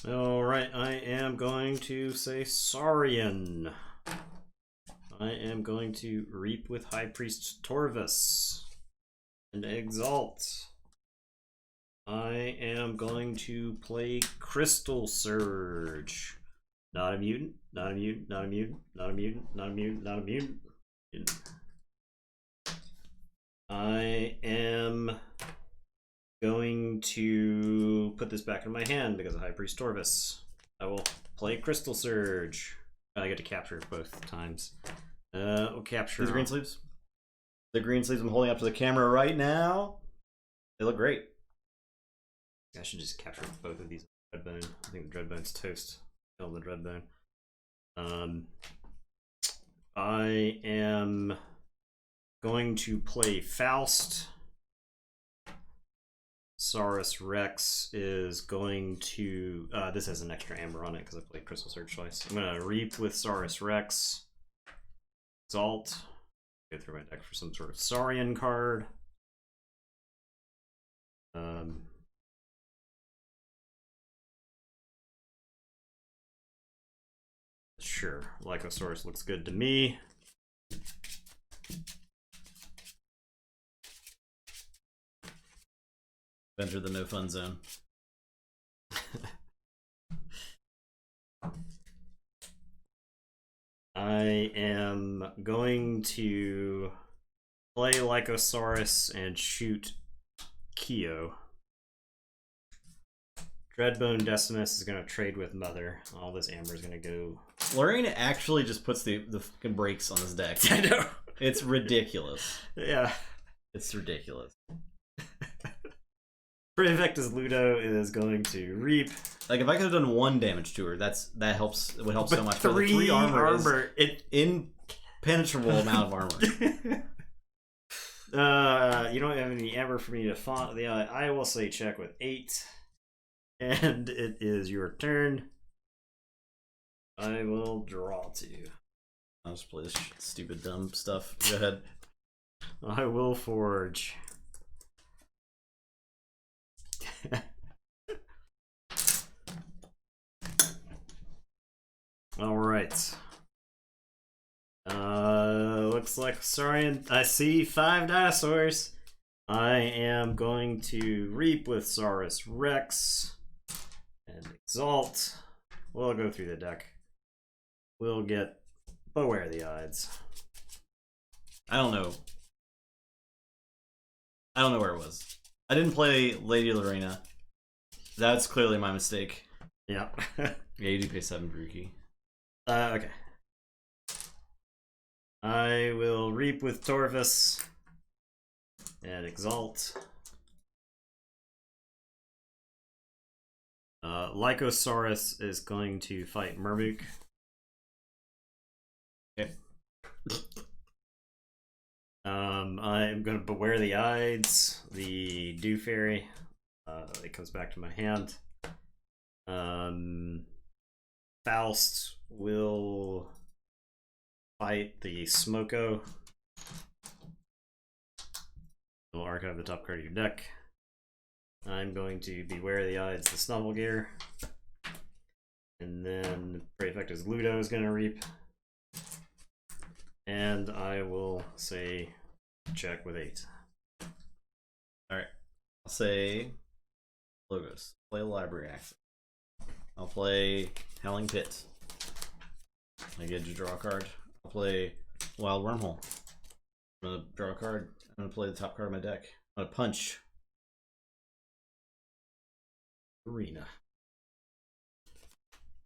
Alright, I am going to say Saurian. I am going to reap with High Priest Torvus and exalt. I am going to play Crystal Surge. Not a mutant, not a mutant, not a mutant, not a mutant, not a mutant, not a mutant. I am going to to put this back in my hand because of High Priest Torvis. I will play Crystal Surge. I get to capture it both times. We'll capture these green sleeves. The green sleeves I'm holding up to the camera right now. They look great. I should just capture both of these. Dreadbone. I think the Dreadbone's toast. Kill the Dreadbone. I am going to play Faust. Saurus Rex is going to... this has an extra amber on it because I played Crystal Surge twice. I'm going to Reap with Saurus Rex. Exalt. Go through my deck for some sort of Saurian card. Sure, Lycosaurus looks good to me. Enter the no fun zone. I am going to play Lycosaurus and shoot Keo. Dreadbone Decimus is going to trade with Mother. All this amber is going to go... Lorraine actually just puts the fucking brakes on his deck. I know. It's ridiculous. Yeah. It's ridiculous. Prefectus Ludo is going to Reap. Like, if I could have done 1 damage to her, that helps. It would help so much. 3 armor. Impenetrable amount of armor. You don't have any amber for me to font the eye. I will say check with 8. And it is your turn. I will draw 2. I'll just play this stupid dumb stuff. Go ahead. I will forge. All right. Looks like Saurian. I see 5 dinosaurs. I am going to Reap with Saurus Rex and Exalt. We'll go through the deck. We'll get Beware the Ides. I don't know where it was. I didn't play Lady Lorena. That's clearly my mistake. Yeah. Yeah, you do pay 7 for your key. Okay. I will Reap with Torvis and Exalt. Lycosaurus is going to fight Murmuk. Okay. I'm going to Beware the Ides, the Dew Fairy. It comes back to my hand. Faust will fight the Smoko. We'll archive the top card of your deck. I'm going to Beware the Ides, the Snubblegear. And then Prefectus Ludo is going to Reap. And I will say check with 8. Alright. I'll say Logos. Play Library Access. I'll play Howling Pit. I get to draw a card. I'll play Wild Wormhole. I'm gonna draw a card. I'm gonna play the top card of my deck. I'm gonna punch. Arena.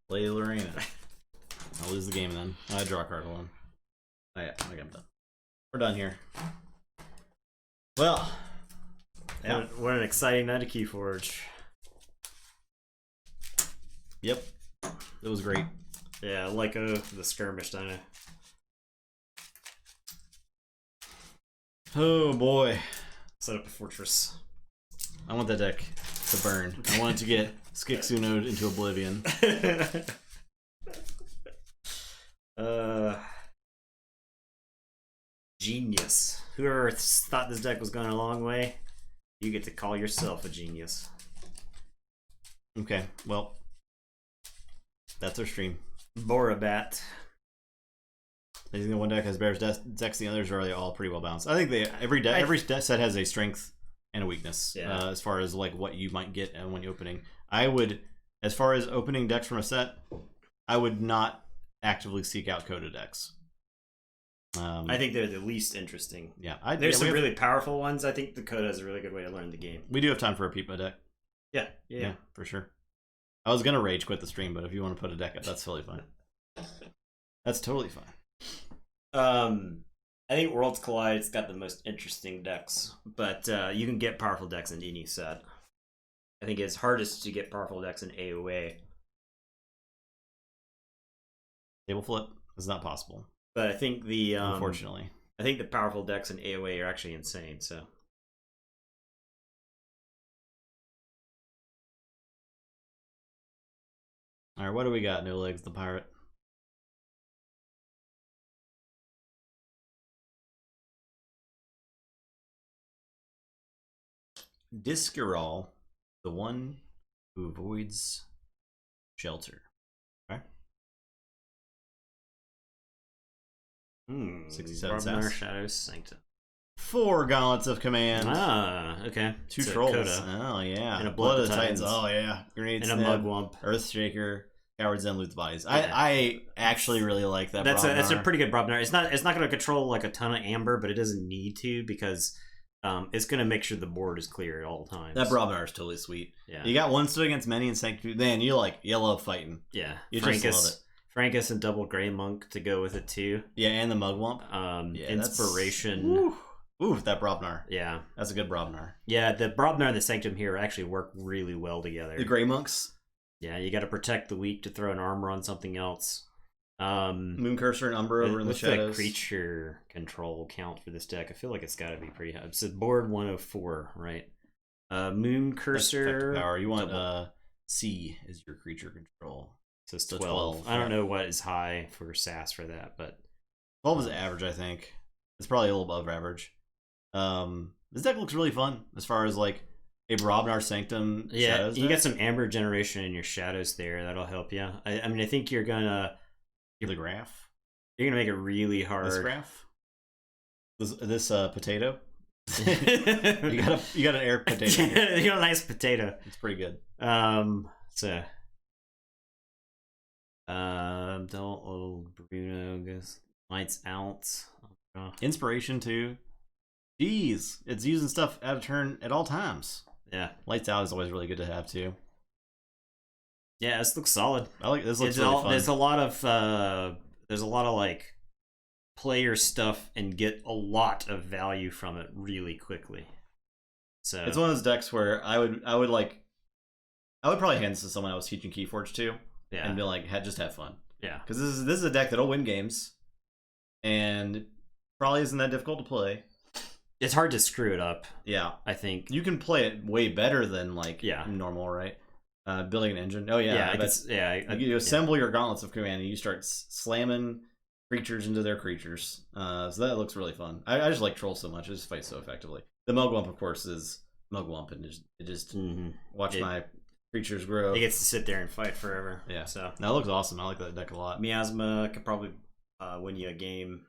Play Lorena. I'll lose the game then. I draw a card. Hold on. Oh yeah, okay, I'm done. We're done here. Well, yeah. What an exciting night of Keyforge. Yep, it was great. Yeah, Lyco, the skirmish dino. Oh boy. Set up a fortress. I want that deck to burn. I want it to get Skixuno'd into oblivion. Genius. Whoever thought this deck was going a long way, you get to call yourself a genius. Okay, well, that's our stream. Borabat. I think the one deck has better decks, the others are all pretty well balanced. I think every set has a strength and a weakness, yeah. As far as like what you might get and when you're opening. I would, as far as opening decks from a set, I would not actively seek out Coda decks. I think they're the least interesting. Yeah, there's some really powerful ones. I think the Coda is a really good way to learn the game. We do have time for a Peepa deck. Yeah. for sure. I was gonna rage quit the stream, but if you want to put a deck up, that's totally fine. That's totally fine. I think Worlds Collide's got the most interesting decks, but you can get powerful decks in any set. I think it's hardest to get powerful decks in AOA. Table flip is not possible. But I think the unfortunately, I think the powerful decks in AOA are actually insane. So. All right, what do we got? No Legs, the pirate. Discarol, the one who avoids shelter. Okay. 67 cents. Shadows Sanctum. 4 Gauntlets of Command. Okay. 2 Trolls. Oh, yeah. And a Blood of the Titans. Oh, yeah. Grenade and a Mugwump. Earthshaker. Coward Zen, Loot the Bodies. Yeah. I actually really like that. That's a pretty good Brobnar. It's not going to control like a ton of amber, but it doesn't need to because it's going to make sure the board is clear at all times. That Brobnar is totally sweet. Yeah. You got one stood against many and Sanctuary. Man, you like yellow fighting. Yeah. You just love it. Frankus and Double Grey Monk to go with it too. Yeah, and the Mugwump. Yeah, Inspiration. Ooh, that Brobnar. Yeah. That's a good Brobnar. Yeah, the Brobnar and the Sanctum here actually work really well together. The Grey Monks. Yeah, you got to protect the weak to throw an armor on something else. Moon Cursor and Umbra over in the shadows. What's the creature control count for this deck? I feel like it's got to be pretty high. It's board 104, right? Moon Cursor. Power. You want C is your creature control. So it's 12. I don't know what is high for SAS for that, but 12 is average, I think. It's probably a little above average. This deck looks really fun as far as like a Brobnar Sanctum. Yeah, Shadows you deck. got some Amber Generation in your shadows there. That'll help you. I mean, I think you're gonna the graph. You're gonna make it really hard. This graph. This potato. you got an air potato. You got a nice potato. It's pretty good. So. Don't Bruno goes lights out. Inspiration too. Jeez, it's using stuff out of turn at all times. Yeah, lights out is always really good to have too. Yeah, this looks solid. I like this. Looks really fun. There's a lot of like player stuff and get a lot of value from it really quickly. So it's one of those decks where I would probably hand this to someone I was teaching Keyforge to. Yeah. And be like, just have fun. Yeah. Because this is a deck that'll win games, and probably isn't that difficult to play. It's hard to screw it up. Yeah, I think you can play it way better than like normal, right? Building an engine. Oh yeah, you assemble your gauntlets of command, and you start slamming creatures into their creatures. So that looks really fun. I just like trolls so much. It just fights so effectively. The Mugwump, of course, is Mugwump, and it just watch my creatures grow. He gets to sit there and fight forever. Yeah. So that looks awesome. I like that deck a lot. Miasma could probably win you a game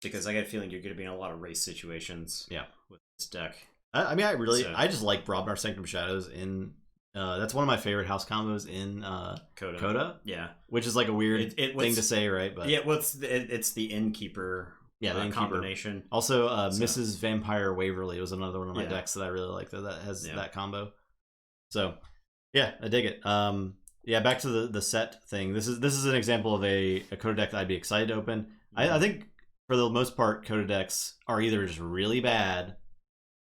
because I got a feeling you're going to be in a lot of race situations. Yeah. With this deck. I just like Brobnar Sanctum Shadows in. That's one of my favorite house combos in Coda. Yeah. Which is like a weird thing to say, right? But yeah, well, it's the Innkeeper. Yeah, the Innkeeper combination. Also, Mrs. Vampire Waverly was another one of my decks that I really like that has that combo. So. Yeah, I dig it. Yeah, back to the set thing. This is an example of a Coda deck that I'd be excited to open. I think for the most part, Coda decks are either just really bad,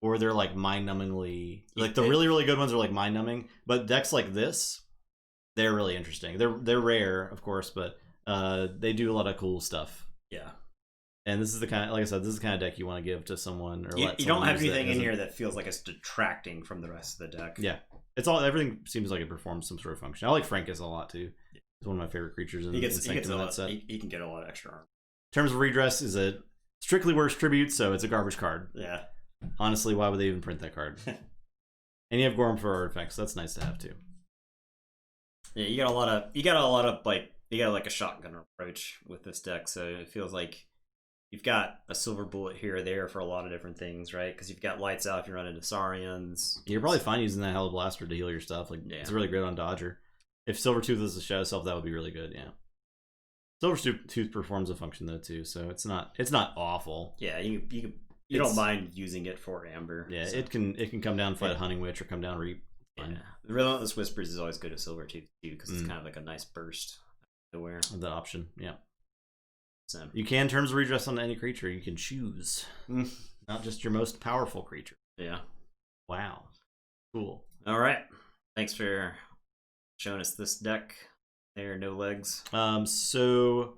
or they're like mind-numbingly like the really good ones are like mind-numbing. But decks like this, they're really interesting. They're rare, of course, but they do a lot of cool stuff. Yeah. And this is the kind, like I said, this is the kind of deck you want to give to someone, or you don't have anything in here that feels like it's detracting from the rest of the deck. Yeah. Everything seems like it performs some sort of function. I like Frankus a lot too. It's one of my favorite creatures in that set. He can get a lot of extra armor. In terms of redress, is a strictly worst tribute, so it's a garbage card. Yeah. Honestly, why would they even print that card? And you have Gorm for artifacts. So that's nice to have too. Yeah, you got a lot of like a shotgun approach with this deck, so it feels like you've got a silver bullet here or there for a lot of different things, right? Because you've got lights out if you run into Saurians. You're probably fine using that Hell Blaster to heal your stuff. It's really great on Dodger. If Silvertooth is a Shadow Self, that would be really good. Yeah. Silvertooth performs a function though too, so it's not awful. Yeah, you don't mind using it for Amber. Yeah, so. It can come down and fight a Hunting Witch or come down Reap. fun. Yeah. The Relentless Whispers is always good at Silvertooth too, because it's kind of like a nice burst to wear. The option, yeah. So you can terms of redress on any creature. You can choose, not just your most powerful creature. Yeah. Wow. Cool. All right. Thanks for showing us this deck. There, no legs. So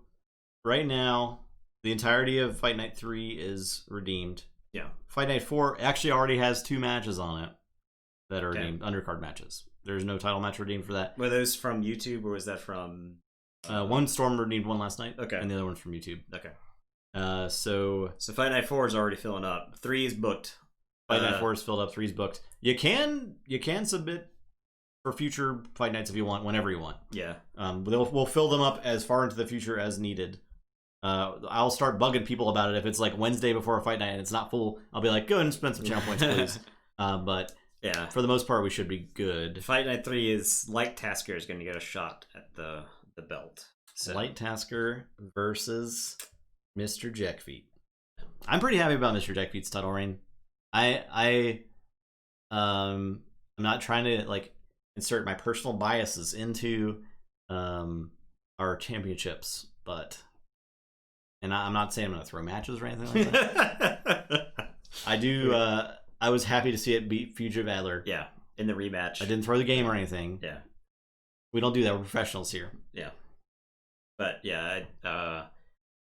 right now, the entirety of Fight Night 3 is redeemed. Yeah. Fight Night 4 actually already has 2 matches on it that are redeemed, undercard matches. There's no title match redeemed for that. Were those from YouTube, or was that from... one Storm redeemed one last night. Okay. And the other one's from YouTube. Okay. So Fight Night 4 is already filling up. 3 is booked. Fight Night 4 is filled up, 3 is booked. You can submit for future Fight Nights if you want, whenever you want. Yeah. We'll fill them up as far into the future as needed. I'll start bugging people about it if it's like Wednesday before a Fight Night and it's not full. I'll be like, go ahead and spend some channel points, please. But yeah, for the most part, we should be good. Fight Night 3 is Light Tasker is going to get a shot at the belt. So. Light Tasker versus Mr. Jackfeet. I'm pretty happy about Mr. Jackfeet's title reign. I'm not trying to like insert my personal biases into our championships, but I'm not saying I'm gonna throw matches or anything like that. I do. I was happy to see it beat Fugitive Adler. Yeah, in the rematch. I didn't throw the game or anything. Yeah, we don't do that. We're professionals here. Yeah, but yeah, I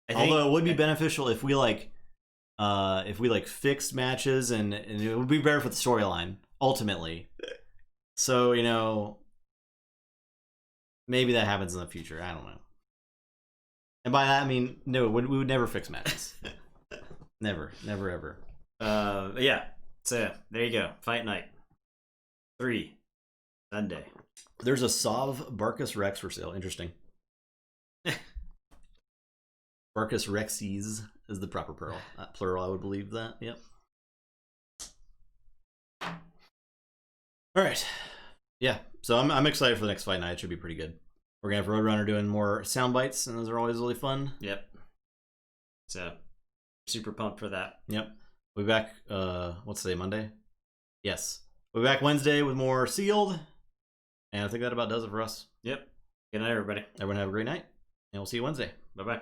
think, although it would be beneficial if we fixed matches and it would be better for the storyline ultimately. So maybe that happens in the future. I don't know. And by that I mean no, we would never fix matches. never, ever. Yeah. So there you go. Fight Night 3 Sunday. There's a Sov Barcus Rex for sale. Interesting. Barcus Rexes is the proper plural. I would believe that. Yep. All right. Yeah. So I'm excited for the next Fight Night. It should be pretty good. We're gonna have Roadrunner doing more sound bites, and those are always really fun. Yep. So super pumped for that. Yep. We'll be back. What's today? Monday. Yes. We'll be back Wednesday with more Sealed, and I think that about does it for us. Yep. Good night, everybody. Everyone have a great night, and we'll see you Wednesday. Bye bye.